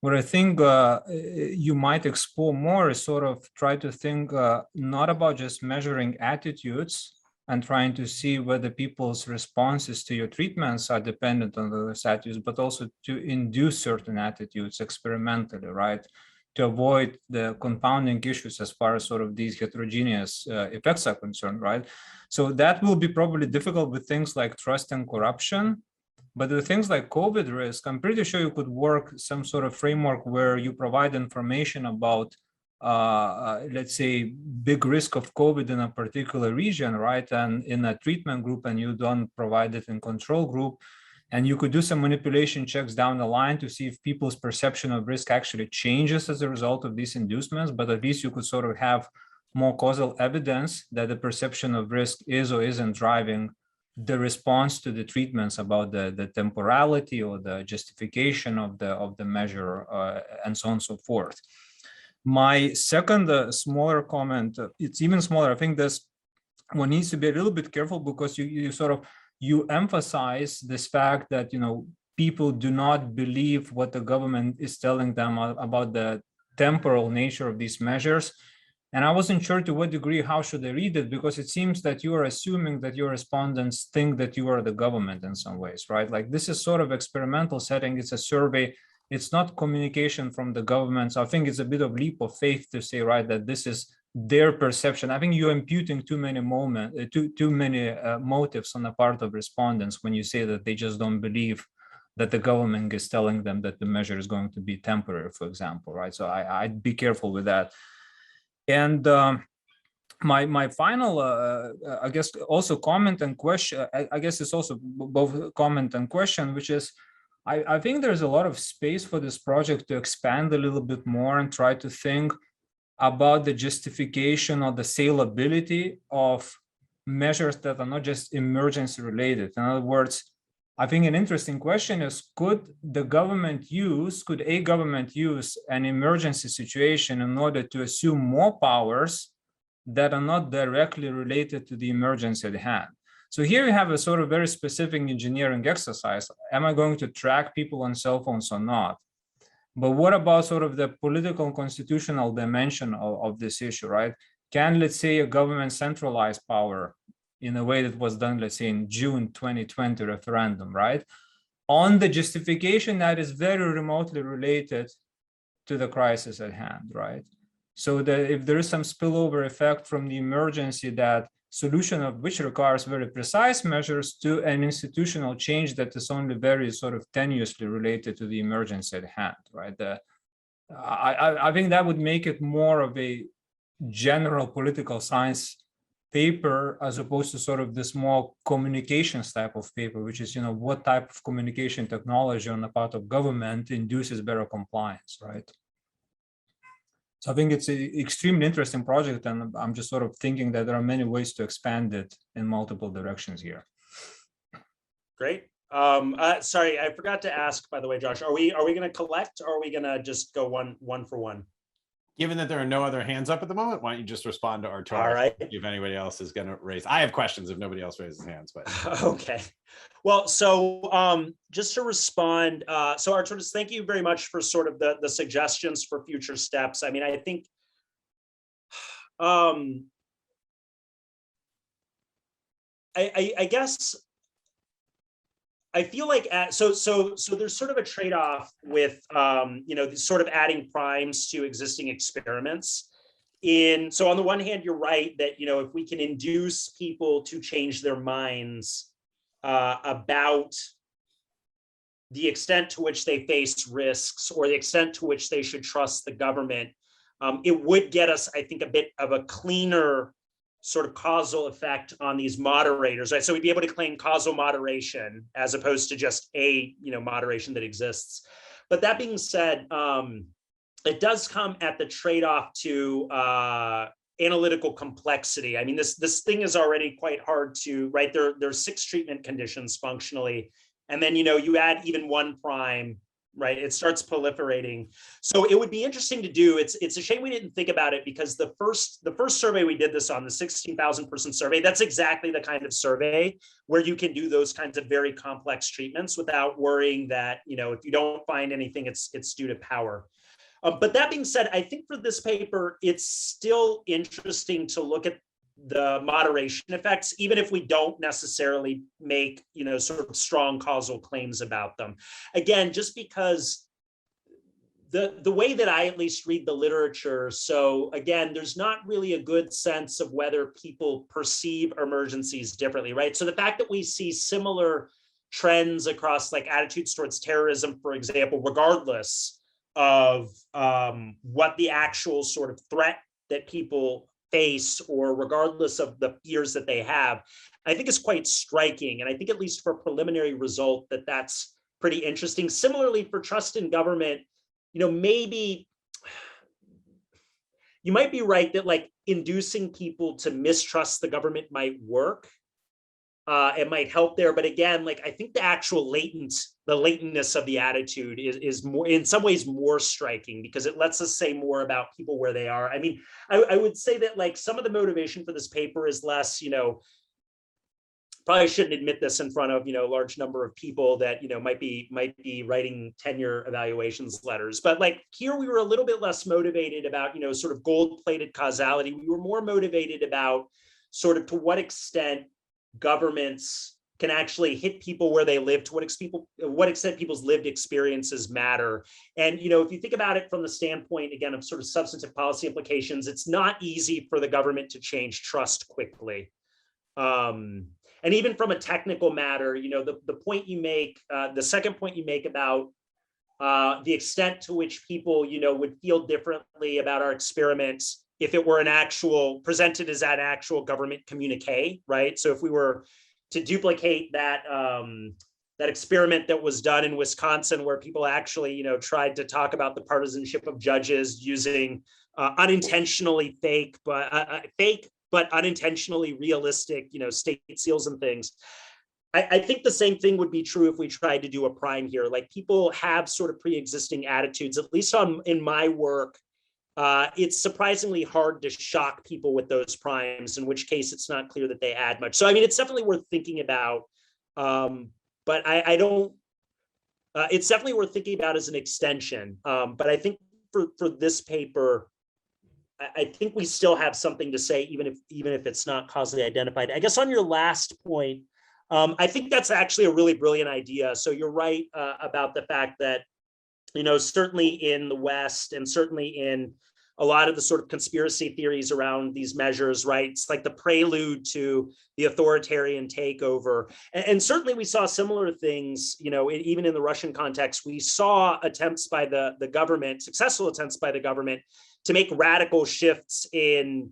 What I think you might explore more is sort of try to think not about just measuring attitudes and trying to see whether people's responses to your treatments are dependent on those attitudes, but also to induce certain attitudes experimentally, right? To avoid the confounding issues as far as sort of these heterogeneous effects are concerned, right? So that will be probably difficult with things like trust and corruption. But with things like COVID risk, I'm pretty sure you could work some sort of framework where you provide information about let's say, big risk of COVID in a particular region, right? And in a treatment group, and you don't provide it in control group. And you could do some manipulation checks down the line to see if people's perception of risk actually changes as a result of these inducements. But at least you could sort of have more causal evidence that the perception of risk is or isn't driving the response to the treatments about the temporality or the justification of the measure and so on and so forth. My second smaller comment, it's even smaller. I think this one needs to be a little bit careful because you emphasize this fact that people do not believe what the government is telling them about the temporal nature of these measures. And I wasn't sure to what degree how should I read it, because it seems that you are assuming that your respondents think that you are the government in some ways, right? Like this is sort of experimental setting. It's a survey. It's not communication from the government. So I think it's a bit of leap of faith to say, right, that this is their perception. I think you're imputing too many motives on the part of respondents when you say that they just don't believe that the government is telling them that the measure is going to be temporary, for example, right? So I'd be careful with that. And my final, I guess, also comment and question, I guess it's also both comment and question, which is, I think there's a lot of space for this project to expand a little bit more and try to think about the justification or the salability of measures that are not just emergency related. In other words, I think an interesting question is, could a government use an emergency situation in order to assume more powers that are not directly related to the emergency at hand? So here you have a sort of very specific engineering exercise. Am I going to track people on cell phones or not? But what about sort of the political and constitutional dimension of this issue, right? Can, let's say, a government centralize power in a way that was done, let's say, in June 2020 referendum, right? On the justification that is very remotely related to the crisis at hand, right? So that if there is some spillover effect from the emergency, that solution of which requires very precise measures, to an institutional change that is only very sort of tenuously related to the emergency at hand, right? I think that would make it more of a general political science paper as opposed to sort of this more communications type of paper, which is, what type of communication technology on the part of government induces better compliance, right? So I think it's an extremely interesting project, and I'm just sort of thinking that there are many ways to expand it in multiple directions here. Great. Sorry, I forgot to ask, by the way, Josh, are we going to collect, or are we going to just go one for one? Given that there are no other hands up at the moment, why don't you just respond to Artur? All right. If anybody else is going to raise, I have questions if nobody else raises hands, but okay. Well, so just to respond, so Artur, thank you very much for sort of the suggestions for future steps. I mean, I think I guess I feel like so there's sort of a trade-off with sort of adding primes to existing experiments. So on the one hand, you're right that if we can induce people to change their minds about the extent to which they face risks or the extent to which they should trust the government, it would get us, I think, a bit of a cleaner sort of causal effect on these moderators, right? So we'd be able to claim causal moderation as opposed to just a moderation that exists. But that being said, it does come at the trade-off to analytical complexity. I mean, this thing is already quite hard to, right? There's 6 treatment conditions functionally, and then you add even one prime, right? It starts proliferating. So it would be interesting to do. It's a shame we didn't think about it, because the first survey we did this on, the 16,000 person survey, that's exactly the kind of survey where you can do those kinds of very complex treatments without worrying that if you don't find anything, it's due to power. But that being said, I think for this paper, it's still interesting to look at the moderation effects, even if we don't necessarily make, sort of strong causal claims about them. Again, just because the way that I at least read the literature, so again, there's not really a good sense of whether people perceive emergencies differently, right? So the fact that we see similar trends across like attitudes towards terrorism, for example, regardless of what the actual sort of threat that people face or regardless of the fears that they have, I think is quite striking. And I think at least for a preliminary result that's pretty interesting. Similarly, for trust in government, maybe you might be right that like inducing people to mistrust the government might work. It might help there, but again, like I think the actual latentness of the attitude is more, in some ways, more striking, because it lets us say more about people where they are. I mean, I would say that like some of the motivation for this paper is less, probably shouldn't admit this in front of a large number of people that might be writing tenure evaluations letters, but like here we were a little bit less motivated about sort of gold-plated causality. We were more motivated about sort of to what extent governments can actually hit people where they live, to what extent people's lived experiences matter. And if you think about it from the standpoint again of sort of substantive policy implications, it's not easy for the government to change trust quickly. And even from a technical matter, the point you make, the second point you make about the extent to which people would feel differently about our experiments if it were presented as an actual government communique, right? So if we were to duplicate that experiment that was done in Wisconsin, where people actually, tried to talk about the partisanship of judges using unintentionally fake, but unintentionally realistic, state seals and things. I think the same thing would be true if we tried to do a prime here. Like people have sort of pre-existing attitudes, at least in my work. It's surprisingly hard to shock people with those primes, in which case it's not clear that they add much. So, I mean, it's definitely worth thinking about, but I don't, it's definitely worth thinking about as an extension. But I think for this paper, I think we still have something to say, even if it's not causally identified. I guess on your last point, I think that's actually a really brilliant idea. So you're right about the fact that, certainly in the West and certainly in a lot of the sort of conspiracy theories around these measures, right? It's like the prelude to the authoritarian takeover. And certainly we saw similar things, even in the Russian context. We saw attempts by the government, successful attempts by the government to make radical shifts in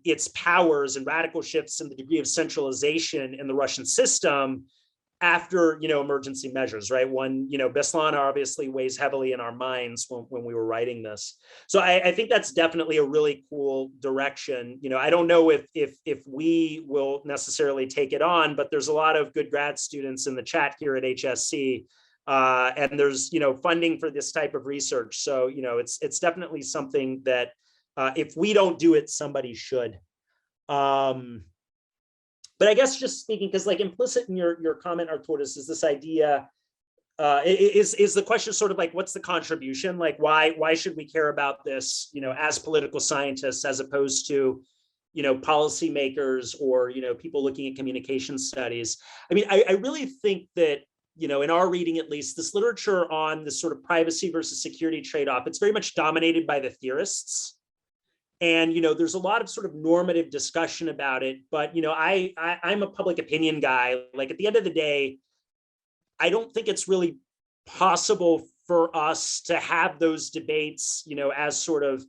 its powers and radical shifts in the degree of centralization in the Russian system after, emergency measures, right? One, Beslana obviously weighs heavily in our minds when we were writing this. So I think that's definitely a really cool direction. I don't know if we will necessarily take it on, but there's a lot of good grad students in the chat here at HSC, and there's, funding for this type of research. So, it's definitely something that if we don't do it, somebody should. But I guess just speaking, because like implicit in your comment, Arturdus, is this idea, is the question sort of like, what's the contribution? Like, why should we care about this, as political scientists, as opposed to, policymakers or, people looking at communication studies? I mean, I really think that, in our reading, at least, this literature on this sort of privacy versus security trade-off, it's very much dominated by the theorists. And, there's a lot of sort of normative discussion about it, but, I'm a public opinion guy. Like at the end of the day, I don't think it's really possible for us to have those debates, as sort of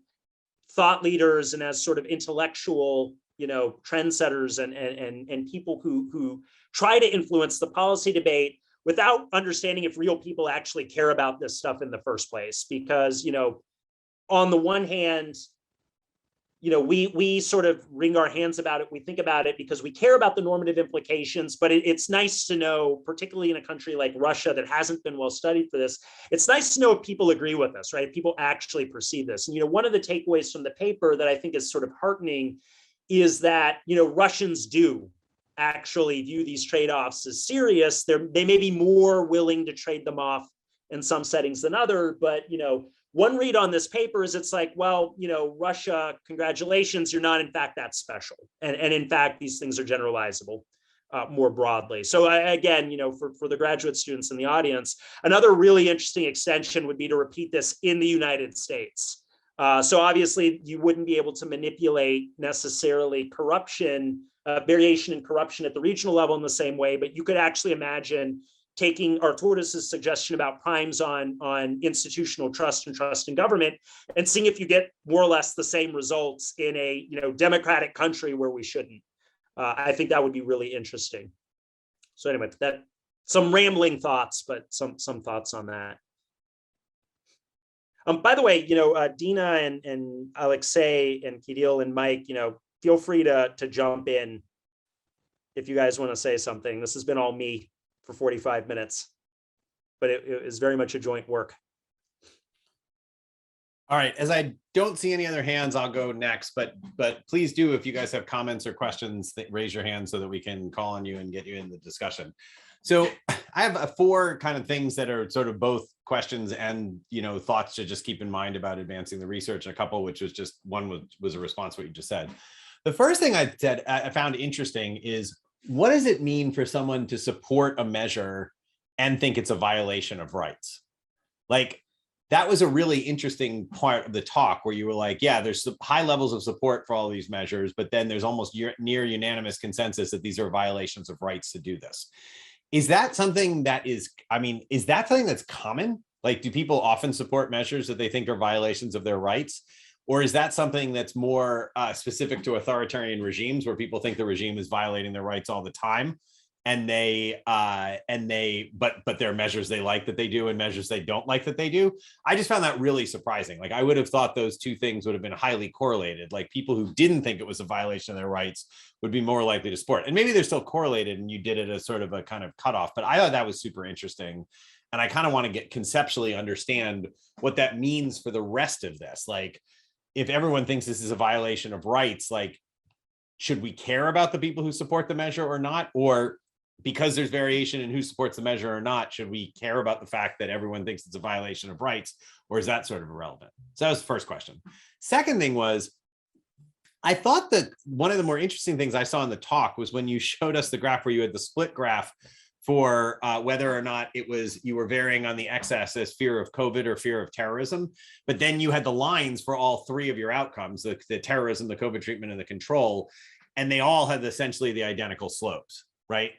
thought leaders and as sort of intellectual, trendsetters and people who try to influence the policy debate without understanding if real people actually care about this stuff in the first place. Because, on the one hand, we sort of wring our hands about it. We think about it because we care about the normative implications, but it's nice to know, particularly in a country like Russia that hasn't been well studied for this, it's nice to know if people agree with us, right? If people actually perceive this. And, one of the takeaways from the paper that I think is sort of heartening is that, Russians do actually view these trade-offs as serious. They may be more willing to trade them off in some settings than other, but, one read on this paper is it's like, well, Russia, congratulations, you're not in fact that special. And in fact, these things are generalizable more broadly. So again, for the graduate students in the audience, another really interesting extension would be to repeat this in the United States. So obviously you wouldn't be able to manipulate necessarily corruption, variation in corruption at the regional level in the same way, but you could actually imagine taking Arturdus's suggestion about primes on institutional trust and trust in government and seeing if you get more or less the same results in a democratic country where we shouldn't. I think that would be really interesting. So anyway, that some rambling thoughts, but some thoughts on that. By the way, Dina and Alexei and Kirill and Mike, feel free to jump in if you guys want to say something. This has been all me for 45 minutes, but it is very much a joint work. All right, as I don't see any other hands, I'll go next, but please do, if you guys have comments or questions, raise your hand so that we can call on you and get you in the discussion. So I have 4 kind of things that are sort of both questions and, thoughts to just keep in mind about advancing the research, and a couple, which was just one was a response to what you just said. The first thing I found interesting is, what does it mean for someone to support a measure and think it's a violation of rights? Like, that was a really interesting part of the talk where you were like, yeah, there's high levels of support for all these measures, but then there's almost near unanimous consensus that these are violations of rights to do this. Is that something that is that something that's common? Like, do people often support measures that they think are violations of their rights? Or is that something that's more specific to authoritarian regimes, where people think the regime is violating their rights all the time, and but there are measures they like that they do and measures they don't like that they do? I just found that really surprising. Like, I would have thought those two things would have been highly correlated. Like, people who didn't think it was a violation of their rights would be more likely to support. And maybe they're still correlated, and you did it as sort of a kind of cutoff. But I thought that was super interesting. And I kind of want to conceptually understand what that means for the rest of this. Like, if everyone thinks this is a violation of rights, like, should we care about the people who support the measure or not? Or because there's variation in who supports the measure or not, should we care about the fact that everyone thinks it's a violation of rights? Or is that sort of irrelevant? So that was the first question. Second thing was, I thought that one of the more interesting things I saw in the talk was when you showed us the graph where you had the split graph for whether or not you were varying on the x-axis fear of COVID or fear of terrorism, but then you had the lines for all 3 of your outcomes, the terrorism, the COVID treatment, and the control, and they all had essentially the identical slopes, right?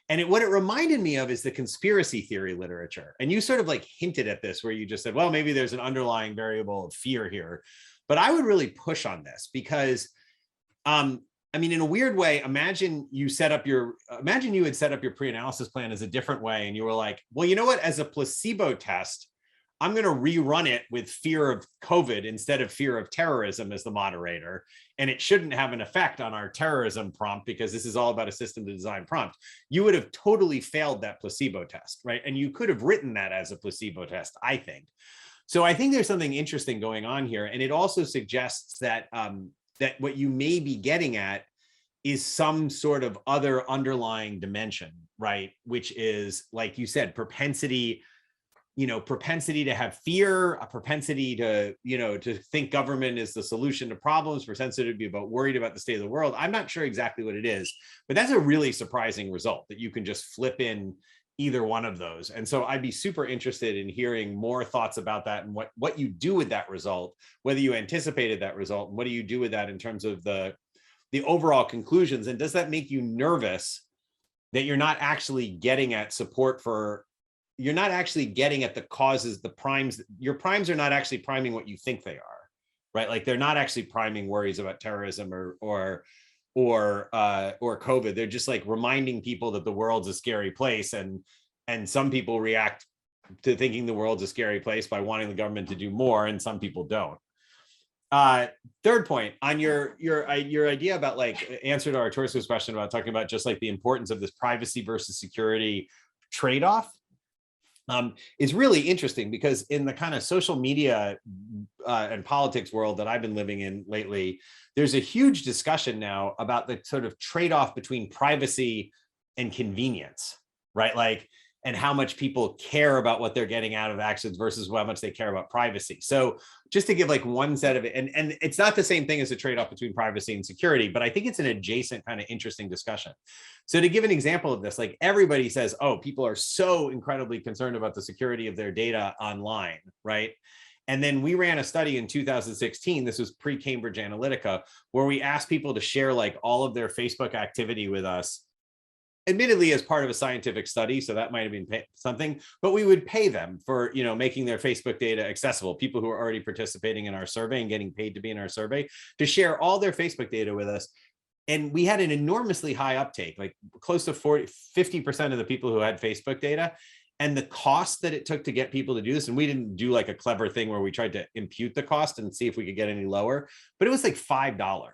And what it reminded me of is the conspiracy theory literature. And you sort of like hinted at this, where you just said, well, maybe there's an underlying variable of fear here, but I would really push on this, because I mean, in a weird way, imagine you had set up your pre-analysis plan as a different way, and you were like, well, you know what, as a placebo test, I'm going to rerun it with fear of COVID instead of fear of terrorism as the moderator. And it shouldn't have an effect on our terrorism prompt because this is all about a system to design prompt. You would have totally failed that placebo test, right? And you could have written that as a placebo test, I think. So I think there's something interesting going on here. And it also suggests that, that what you may be getting at is some sort of other underlying dimension, right? Which is, like you said, propensity to have fear, a propensity to, to think government is the solution to problems, propensity to be worried about the state of the world. I'm not sure exactly what it is, but that's a really surprising result that you can just flip in either one of those. And so I'd be super interested in hearing more thoughts about that and what you do with that result, whether you anticipated that result, and what do you do with that in terms of the overall conclusions? And does that make you nervous that you're not actually getting at support for, you're not actually getting at the causes, the primes, your primes are not actually priming what you think they are, right? Like they're not actually priming worries about terrorism or COVID. They're just like reminding people that the world's a scary place, and some people react to thinking the world's a scary place by wanting the government to do more, and some people don't. Third point on your idea about like answer to our Torso's question about talking about just like the importance of this privacy versus security trade-off. Is really interesting because in the kind of social media and politics world that I've been living in lately, there's a huge discussion now about the sort of trade-off between privacy and convenience, right? Like, and how much people care about what they're getting out of actions versus how much they care about privacy. So just to give like one set of it, and it's not the same thing as a trade-off between privacy and security, but I think it's an adjacent kind of interesting discussion. So to give an example of this, like everybody says, oh, people are so incredibly concerned about the security of their data online, right? And then we ran a study in 2016, this was pre-Cambridge Analytica, where we asked people to share like all of their Facebook activity with us, admittedly as part of a scientific study, so that might have been something, but we would pay them for, making their Facebook data accessible, people who are already participating in our survey and getting paid to be in our survey, to share all their Facebook data with us. And we had an enormously high uptake, like close to 50% of the people who had Facebook data. And the cost that it took to get people to do this, and we didn't do like a clever thing where we tried to impute the cost and see if we could get any lower, but it was like $5.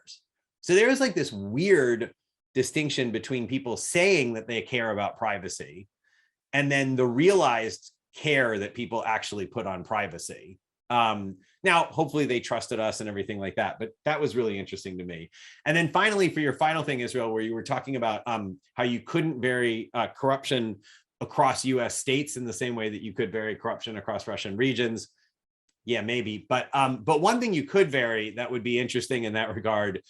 So there was like this weird distinction between people saying that they care about privacy and then the realized care that people actually put on privacy. Now, hopefully they trusted us and everything like that, but that was really interesting to me. And then finally, for your final thing, Israel, where you were talking about how you couldn't vary corruption across US states in the same way that you could vary corruption across Russian regions. Yeah, maybe. But one thing you could vary that would be interesting in that regard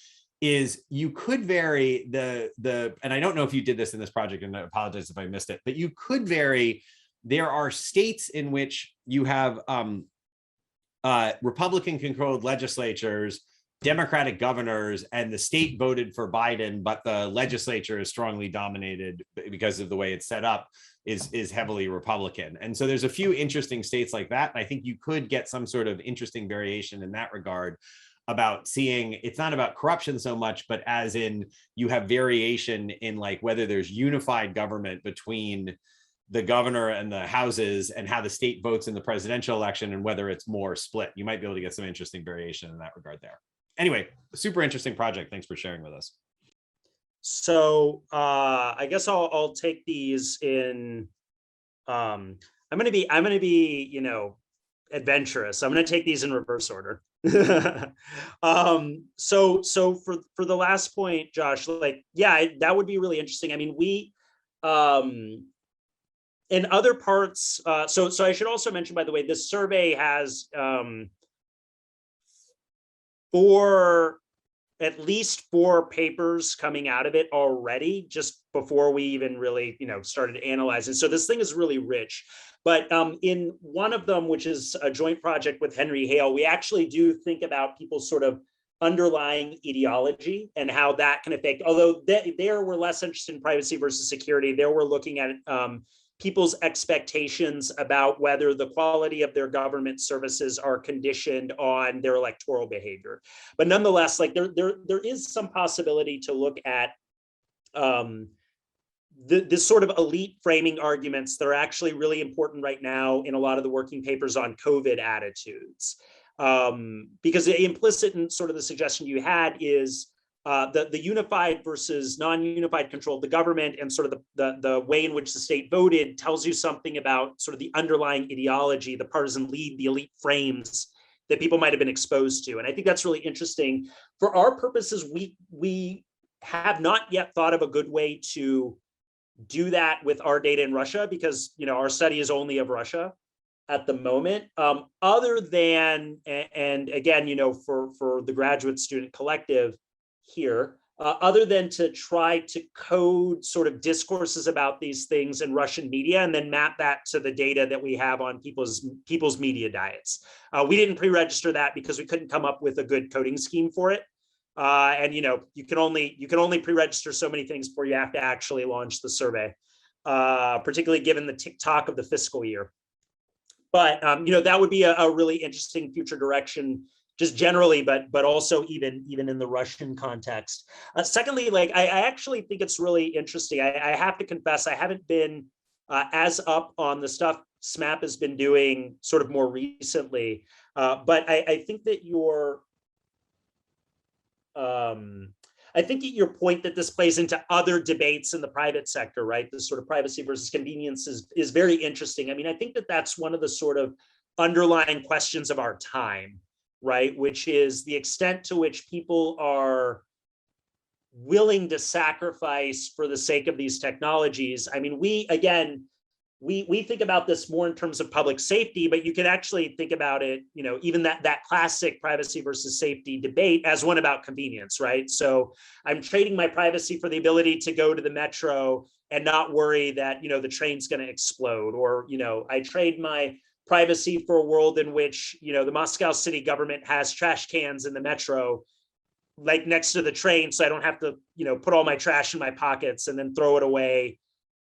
is you could vary and I don't know if you did this in this project, and I apologize if I missed it, but you could vary, there are states in which you have Republican controlled legislatures, Democratic governors, and the state voted for Biden, but the legislature is strongly dominated because of the way it's set up, is heavily Republican. And so there's a few interesting states like that. And I think you could get some sort of interesting variation in that regard about seeing, it's not about corruption so much, but as in you have variation in like whether there's unified government between the governor and the houses and how the state votes in the presidential election and whether it's more split. You might be able to get some interesting variation in that regard there. Anyway, super interesting project. Thanks for sharing with us. So I guess I'll take these in, I'm gonna be, adventurous. I'm gonna take these in reverse order. So for the last point, Josh, like, yeah, that would be really interesting. I mean, we, in other parts, so I should also mention, by the way, this survey has at least 4 papers coming out of it already, just before we even really, started analyzing. So this thing is really rich. But in one of them, which is a joint project with Henry Hale, we actually do think about people's sort of underlying ideology and how that can affect, although there we're less interested in privacy versus security, there we're looking at people's expectations about whether the quality of their government services are conditioned on their electoral behavior. But nonetheless, like there is some possibility to look at this sort of elite framing arguments that are actually really important right now in a lot of the working papers on COVID attitudes. Because implicit in sort of the suggestion you had is the unified versus non-unified control of the government and sort of the way in which the state voted tells you something about sort of the underlying ideology, the partisan lead, the elite frames that people might have been exposed to. And I think that's really interesting. For our purposes, we have not yet thought of a good way to do that with our data in Russia, because our study is only of Russia at the moment, other than, and again, for the graduate student collective here, other than to try to code sort of discourses about these things in Russian media and then map that to the data that we have on people's media diets. We didn't pre-register that because we couldn't come up with a good coding scheme for it. And you can only pre-register so many things before you have to actually launch the survey, particularly given the tick-tock of the fiscal year. But that would be a really interesting future direction, just generally, but also even in the Russian context. Secondly, like I actually think it's really interesting. I have to confess I haven't been as up on the stuff SMAP has been doing sort of more recently, but I think that your point that this plays into other debates in the private sector, right? This sort of privacy versus convenience is very interesting. I mean, I think that that's one of the sort of underlying questions of our time, right? Which is the extent to which people are willing to sacrifice for the sake of these technologies. I mean, we think about this more in terms of public safety, but you can actually think about it, even that classic privacy versus safety debate as one about convenience, right? So I'm trading my privacy for the ability to go to the metro and not worry that, the train's going to explode, or, I trade my privacy for a world in which, the Moscow city government has trash cans in the metro, like next to the train, so I don't have to, put all my trash in my pockets and then throw it away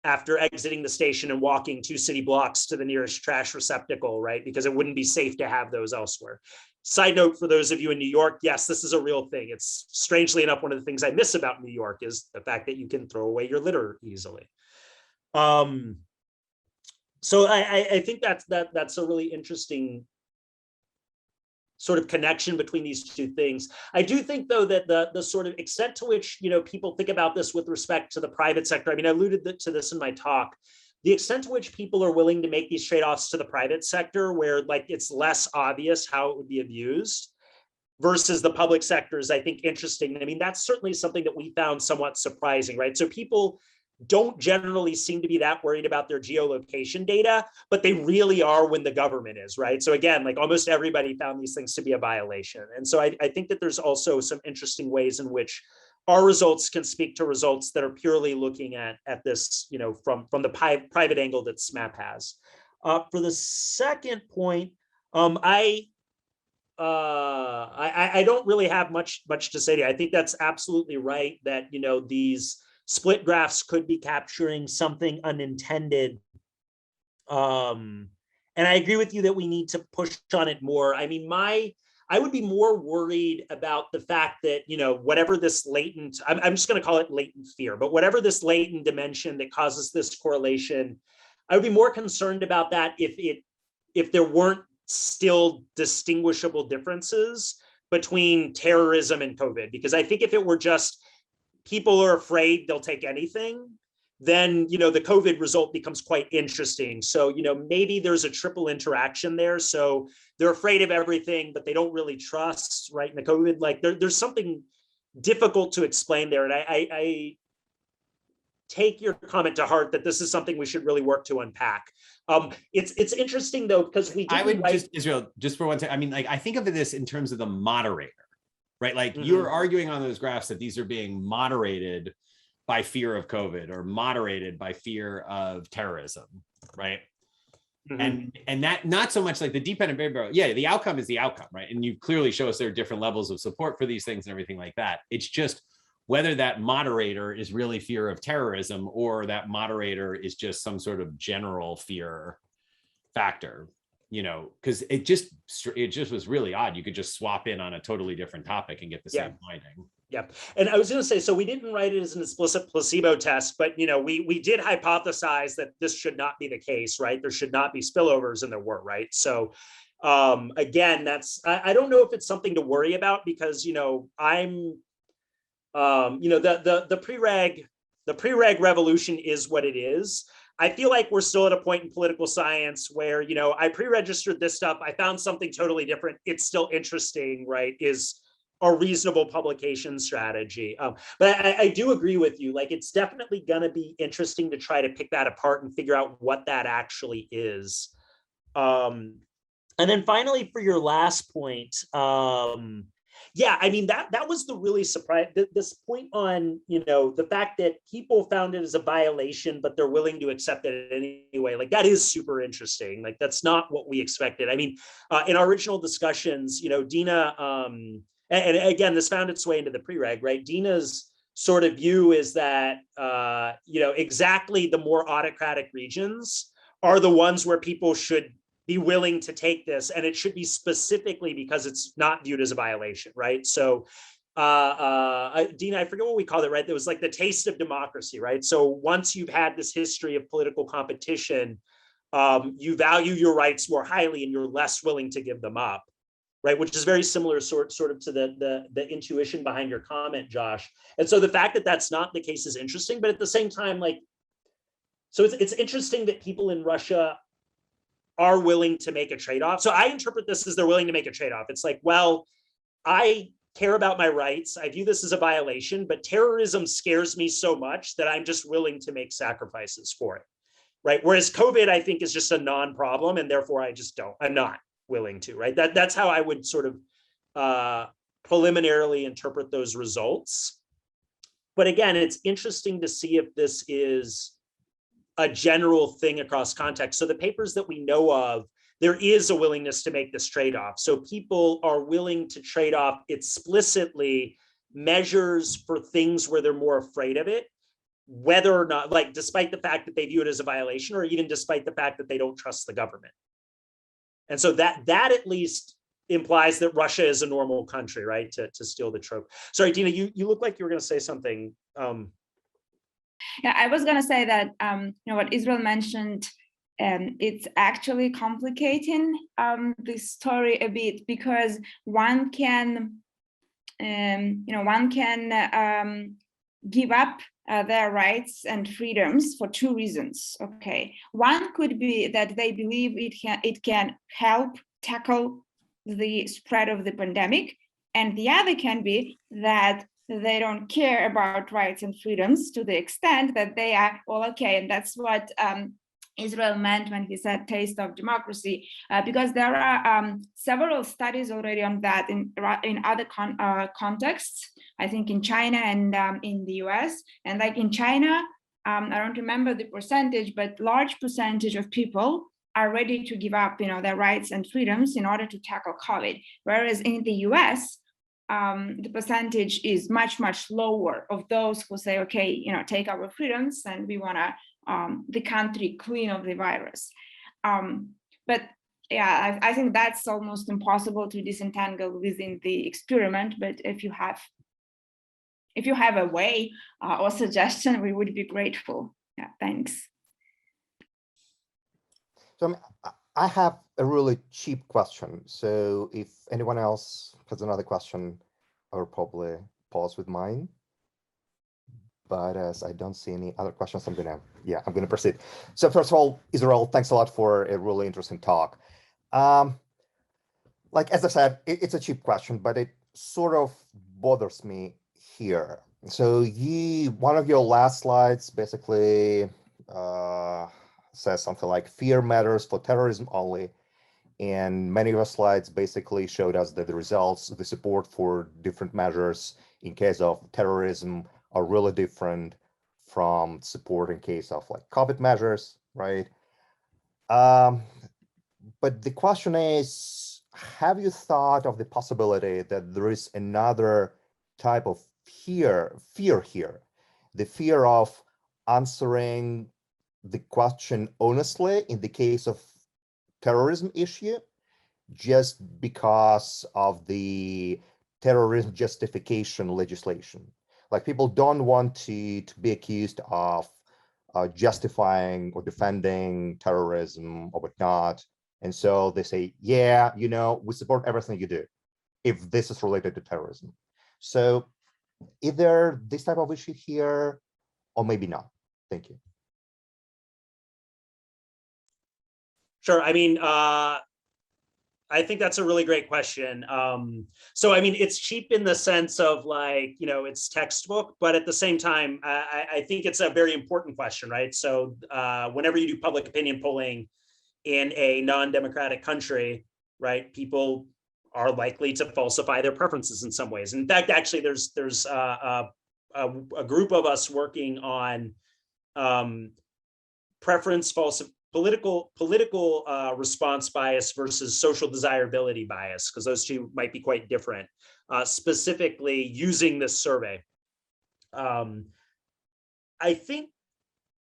after exiting the station and walking 2 city blocks to the nearest trash receptacle, right? Because it wouldn't be safe to have those elsewhere. Side note for those of you in New York, yes, this is a real thing. It's strangely enough, one of the things I miss about New York is the fact that you can throw away your litter easily. So I think that's a really interesting sort of connection between these two things. I do think, though, that the sort of extent to which people think about this with respect to the private sector, I mean, I alluded to this in my talk, the extent to which people are willing to make these trade-offs to the private sector, where like it's less obvious how it would be abused, versus the public sector is, I think, interesting. I mean, that's certainly something that we found somewhat surprising, right? So people don't generally seem to be that worried about their geolocation data, but they really are when the government is, right? So again, like almost everybody found these things to be a violation. And so I think that there's also some interesting ways in which our results can speak to results that are purely looking at this, from the private angle that SMAP has. For the second point, I don't really have much to say to you. I think that's absolutely right that, these split graphs could be capturing something unintended. And I agree with you that we need to push on it more. I mean, I would be more worried about the fact that, whatever this latent, I'm just going to call it latent fear, but whatever this latent dimension that causes this correlation, I would be more concerned about that if there weren't still distinguishable differences between terrorism and COVID. Because I think if it were just people are afraid they'll take anything, then, the COVID result becomes quite interesting. So, maybe there's a triple interaction there. So they're afraid of everything, but they don't really trust, right? In the COVID, like there's something difficult to explain there. And I take your comment to heart that this is something we should really work to unpack. It's interesting though, because Israel, just for one second, I mean, like, I think of this in terms of the moderator. Right, like you're arguing on those graphs that these are being moderated by fear of COVID or moderated by fear of terrorism, right? And that not so much like the dependent variable. Yeah, the outcome is the outcome, right? And you clearly show us there are different levels of support for these things and everything like that. It's just whether that moderator is really fear of terrorism or that moderator is just some sort of general fear factor, you know, because it just was really odd. You could just swap in on a totally different topic and get the same finding. Yeah, and I was going to say, so we didn't write it as an explicit placebo test, but, you know, we did hypothesize that this should not be the case, right? There should not be spillovers, and there were, right? So again, that's, I don't know if it's something to worry about, because, you know, I'm, you know, the pre-reg revolution is what it is. I feel like we're still at a point in political science where, you know, I pre-registered this stuff, I found something totally different, it's still interesting, right? Is a reasonable publication strategy. But I do agree with you. Like, it's definitely going to be interesting to try to pick that apart and figure out what that actually is. And then finally, for your last point, yeah, I mean, that was the really surprise, this point on, you know, the fact that people found it as a violation, but they're willing to accept it anyway. Like, that is super interesting. Like, that's not what we expected. I mean, in our original discussions, you know, Dina, and again, this found its way into the pre-reg, right? Dina's sort of view is that, you know, exactly the more autocratic regions are the ones where people should be willing to take this, and it should be specifically because it's not viewed as a violation, right? So, Dina, I forget what we called it, right? There was like the taste of democracy, right? So once you've had this history of political competition, you value your rights more highly and you're less willing to give them up, right? Which is very similar sort of to the intuition behind your comment, Josh. And so the fact that that's not the case is interesting, but at the same time, like, so it's interesting that people in Russia are willing to make a trade-off. So I interpret this as they're willing to make a trade-off. It's like, well, I care about my rights. I view this as a violation, but terrorism scares me so much that I'm just willing to make sacrifices for it, right? Whereas COVID, I think, is just a non-problem, and therefore I'm not willing to, right? That's how I would sort of preliminarily interpret those results. But again, it's interesting to see if this is a general thing across context. So the papers that we know of, there is a willingness to make this trade-off. So people are willing to trade off explicitly measures for things where they're more afraid of it, whether or not, like, despite the fact that they view it as a violation, or even despite the fact that they don't trust the government. And so that at least implies that Russia is a normal country, right? To steal the trope. Sorry, Dina, you look like you were going to say something. Yeah, I was going to say that, you know, what Israel mentioned, it's actually complicating this story a bit, because one can, you know, one can give up their rights and freedoms for two reasons. Okay, one could be that they believe it can help tackle the spread of the pandemic, and the other can be that they don't care about rights and freedoms to the extent that they are all okay. And that's what Israel meant when he said taste of democracy, because there are several studies already on that in other contexts, I think in China and in the US. And like in China, I don't remember the percentage, but large percentage of people are ready to give up, you know, their rights and freedoms in order to tackle COVID. Whereas in the US, the percentage is much, much lower of those who say, okay, you know, take our freedoms and we want to the country clean of the virus. But yeah, I think that's almost impossible to disentangle within the experiment. But if you have a way or suggestion, we would be grateful. Yeah, thanks. So I have a really cheap question. So if anyone else has another question, I will probably pause with mine. But as I don't see any other questions, I'm gonna proceed. So first of all, Israel, thanks a lot for a really interesting talk. Like, as I said, it's a cheap question, but it sort of bothers me here. So one of your last slides basically says something like fear matters for terrorism only. And many of your slides basically showed us that the results, the support for different measures in case of terrorism are really different from support in case of like COVID measures, right? But the question is, have you thought of the possibility that there is another type of fear here, the fear of answering the question honestly in the case of terrorism issue, just because of the terrorism justification legislation. Like, people don't want to be accused of justifying or defending terrorism or whatnot. And so they say, yeah, we support everything you do if this is related to terrorism. So either this type of issue here or maybe not. Thank you. Sure. I mean, I think that's a really great question. So, I mean, it's cheap in the sense of like, it's textbook, but at the same time, I think it's a very important question, right? So whenever you do public opinion polling in a non-democratic country, right, people are likely to falsify their preferences in some ways. In fact, actually, there's a group of us working on political response bias versus social desirability bias, because those two might be quite different, specifically using this survey. I think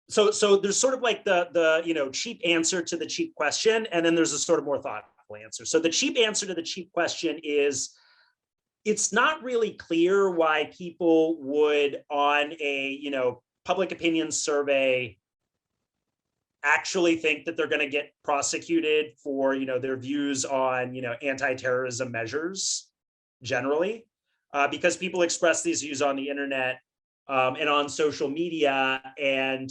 so there's sort of like the cheap answer to the cheap question, and then there's a sort of more thoughtful answer. So the cheap answer to the cheap question is, it's not really clear why people would, on a public opinion survey, actually think that they're going to get prosecuted for their views on anti-terrorism measures generally, because people express these views on the internet and on social media, and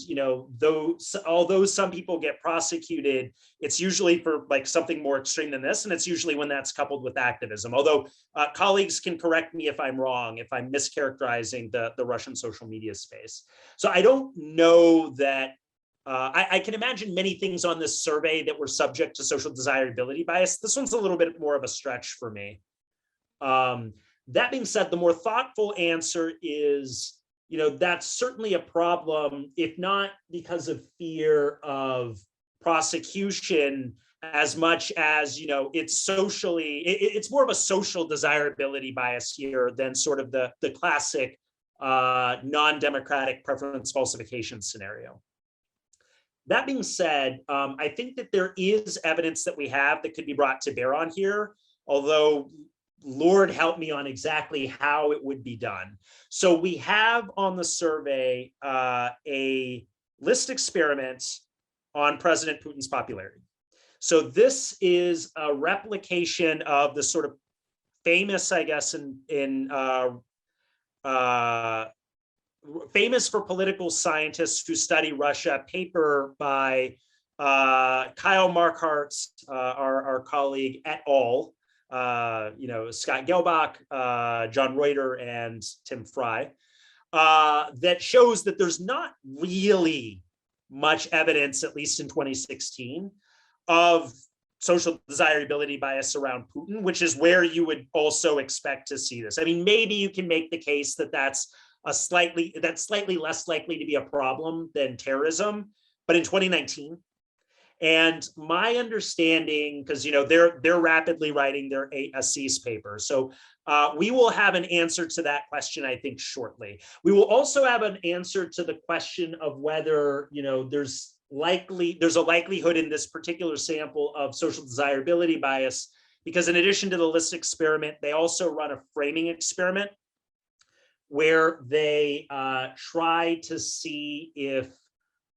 although some people get prosecuted, it's usually for like something more extreme than this, and it's usually when that's coupled with activism. Although colleagues can correct me if I'm wrong, if I'm mischaracterizing the Russian social media space. So I don't know that. I can imagine many things on this survey that were subject to social desirability bias. This one's a little bit more of a stretch for me. That being said, the more thoughtful answer is, that's certainly a problem, if not because of fear of prosecution as much as, it's more of a social desirability bias here than sort of the classic non-democratic preference falsification scenario. That being said, I think that there is evidence that we have that could be brought to bear on here, although Lord help me on exactly how it would be done. So we have on the survey a list experiment on President Putin's popularity. So this is a replication of the sort of famous, I guess, famous for political scientists who study Russia paper by Kyle Marquardt, our colleague, et al., Scott Gelbach, John Reuter, and Tim Fry, that shows that there's not really much evidence, at least in 2016, of social desirability bias around Putin, which is where you would also expect to see this. I mean, maybe you can make the case that that's slightly less likely to be a problem than terrorism, but in 2019, and my understanding, because they're rapidly writing their ASCs paper, so we will have an answer to that question, I think, shortly. We will also have an answer to the question of whether there's a likelihood in this particular sample of social desirability bias, because in addition to the list experiment, they also run a framing experiment where they try to see if,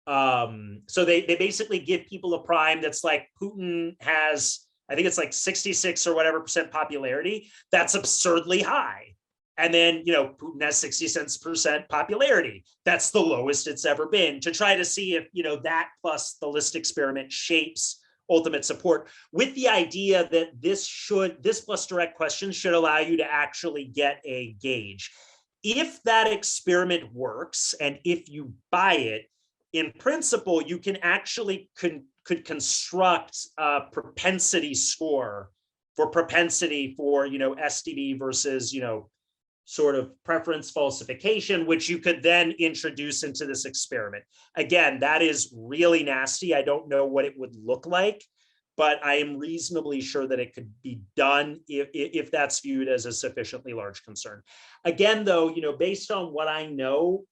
so they basically give people a prime that's like, Putin has, I think it's like 66 or whatever % popularity. That's absurdly high. And then, Putin has 66% popularity. That's the lowest it's ever been, to try to see if, that plus the list experiment shapes ultimate support, with the idea that this plus direct questions should allow you to actually get a gauge. If that experiment works, and if you buy it, in principle, you can actually could construct a propensity score for SDB versus, sort of preference falsification, which you could then introduce into this experiment. Again, that is really nasty. I don't know what it would look like, but I am reasonably sure that it could be done if that's viewed as a sufficiently large concern. Again, though, based on what I know,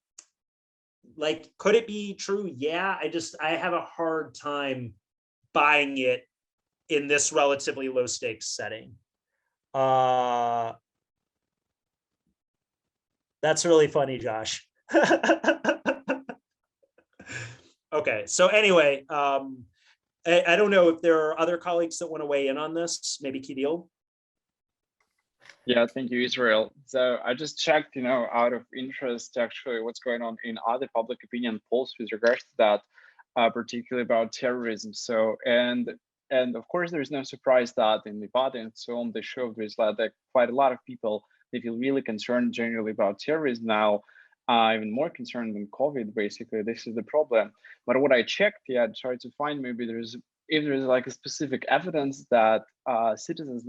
like, could it be true? Yeah, I have a hard time buying it in this relatively low stakes setting. That's really funny, Josh. Okay, so anyway, I don't know if there are other colleagues that want to weigh in on this, maybe Kidil. Yeah, thank you, Israel. So I just checked, out of interest, actually, what's going on in other public opinion polls with regards to that, particularly about terrorism. So, and of course, there is no surprise that in Nevada and so on, they showed there's quite a lot of people, they feel really concerned generally about terrorism now, even more concerned than COVID, basically. This is the problem. But what I checked, I tried to find maybe if there's like a specific evidence that citizens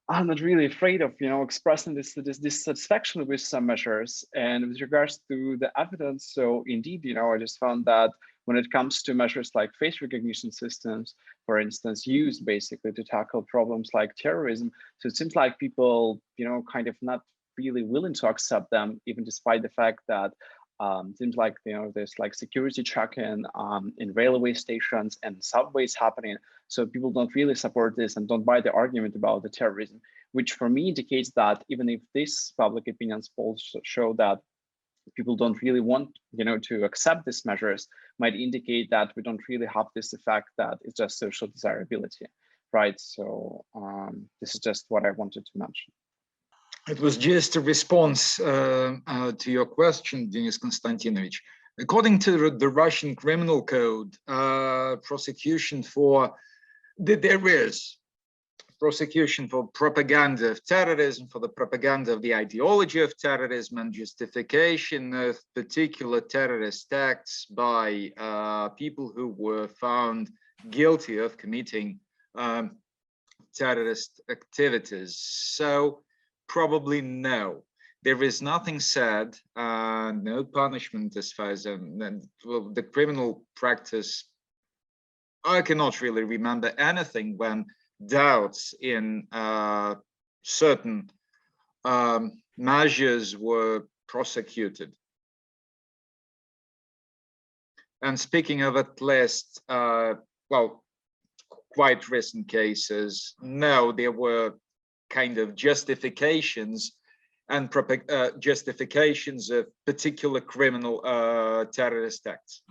are not really afraid of, expressing this dissatisfaction with some measures. And with regards to the evidence, so indeed, I just found that when it comes to measures like face recognition systems, for instance, used basically to tackle problems like terrorism, so it seems like people, kind of not really willing to accept them, even despite the fact that seems like there's like security check-in in railway stations and subways happening. So people don't really support this and don't buy the argument about the terrorism, which for me indicates that even if this public opinion polls show that people don't really want to accept these measures, might indicate that we don't really have this effect that it's just social desirability, right? So this is just what I wanted to mention. It was just a response to your question, Denis Konstantinovich. According to the Russian criminal code, prosecution for propaganda of terrorism, for the propaganda of the ideology of terrorism, and justification of particular terrorist acts by people who were found guilty of committing terrorist activities. So probably no. There is nothing said, no punishment as far as the criminal practice. I cannot really remember anything when doubts in certain measures were prosecuted. And speaking of at least, quite recent cases, no, there were kind of justifications and justifications of particular criminal terrorist acts.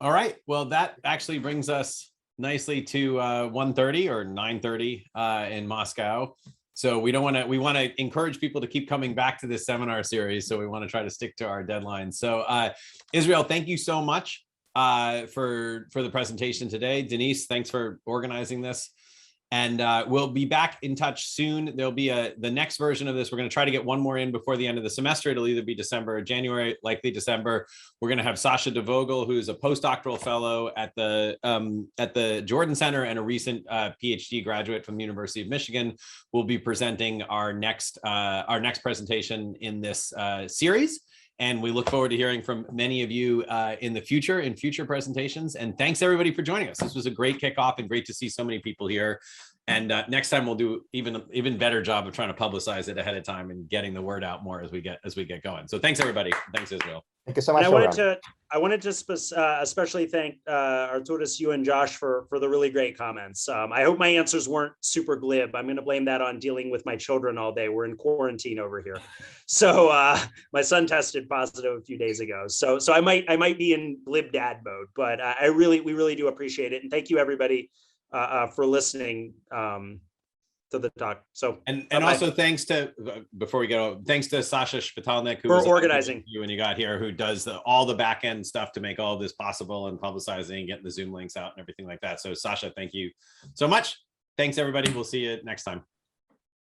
All right. Well, that actually brings us nicely to 1:30 or 9:30 in Moscow. So we want to encourage people to keep coming back to this seminar series. So we want to try to stick to our deadline. So Israel, thank you so much for the presentation today. Denise, thanks for organizing this. And we'll be back in touch soon. There'll be the next version of this. We're going to try to get one more in before the end of the semester. It'll either be December or January, likely December. We're going to have Sasha DeVogel, who's a postdoctoral fellow at the Jordan Center and a recent PhD graduate from the University of Michigan, will be presenting our next presentation in this series. And we look forward to hearing from many of you in future presentations. And thanks everybody for joining us. This was a great kickoff and great to see so many people here. And next time we'll do even better job of trying to publicize it ahead of time and getting the word out more as we get going. So thanks everybody. Thanks Israel. Thank you so much. I wanted to especially thank Arturas, you and Josh for the really great comments. I hope my answers weren't super glib. I'm going to blame that on dealing with my children all day. We're in quarantine over here. So my son tested positive a few days ago. So I might be in glib dad mode, but we really do appreciate it. And thank you everybody for listening to the talk. So and also thanks to, before we go, thanks to Sasha Shpitalnik, who was organizing you when you got here, who does all the back end stuff to make all of this possible and publicizing, getting the Zoom links out and everything like that. So Sasha, thank you so much. Thanks everybody. We'll see you next time.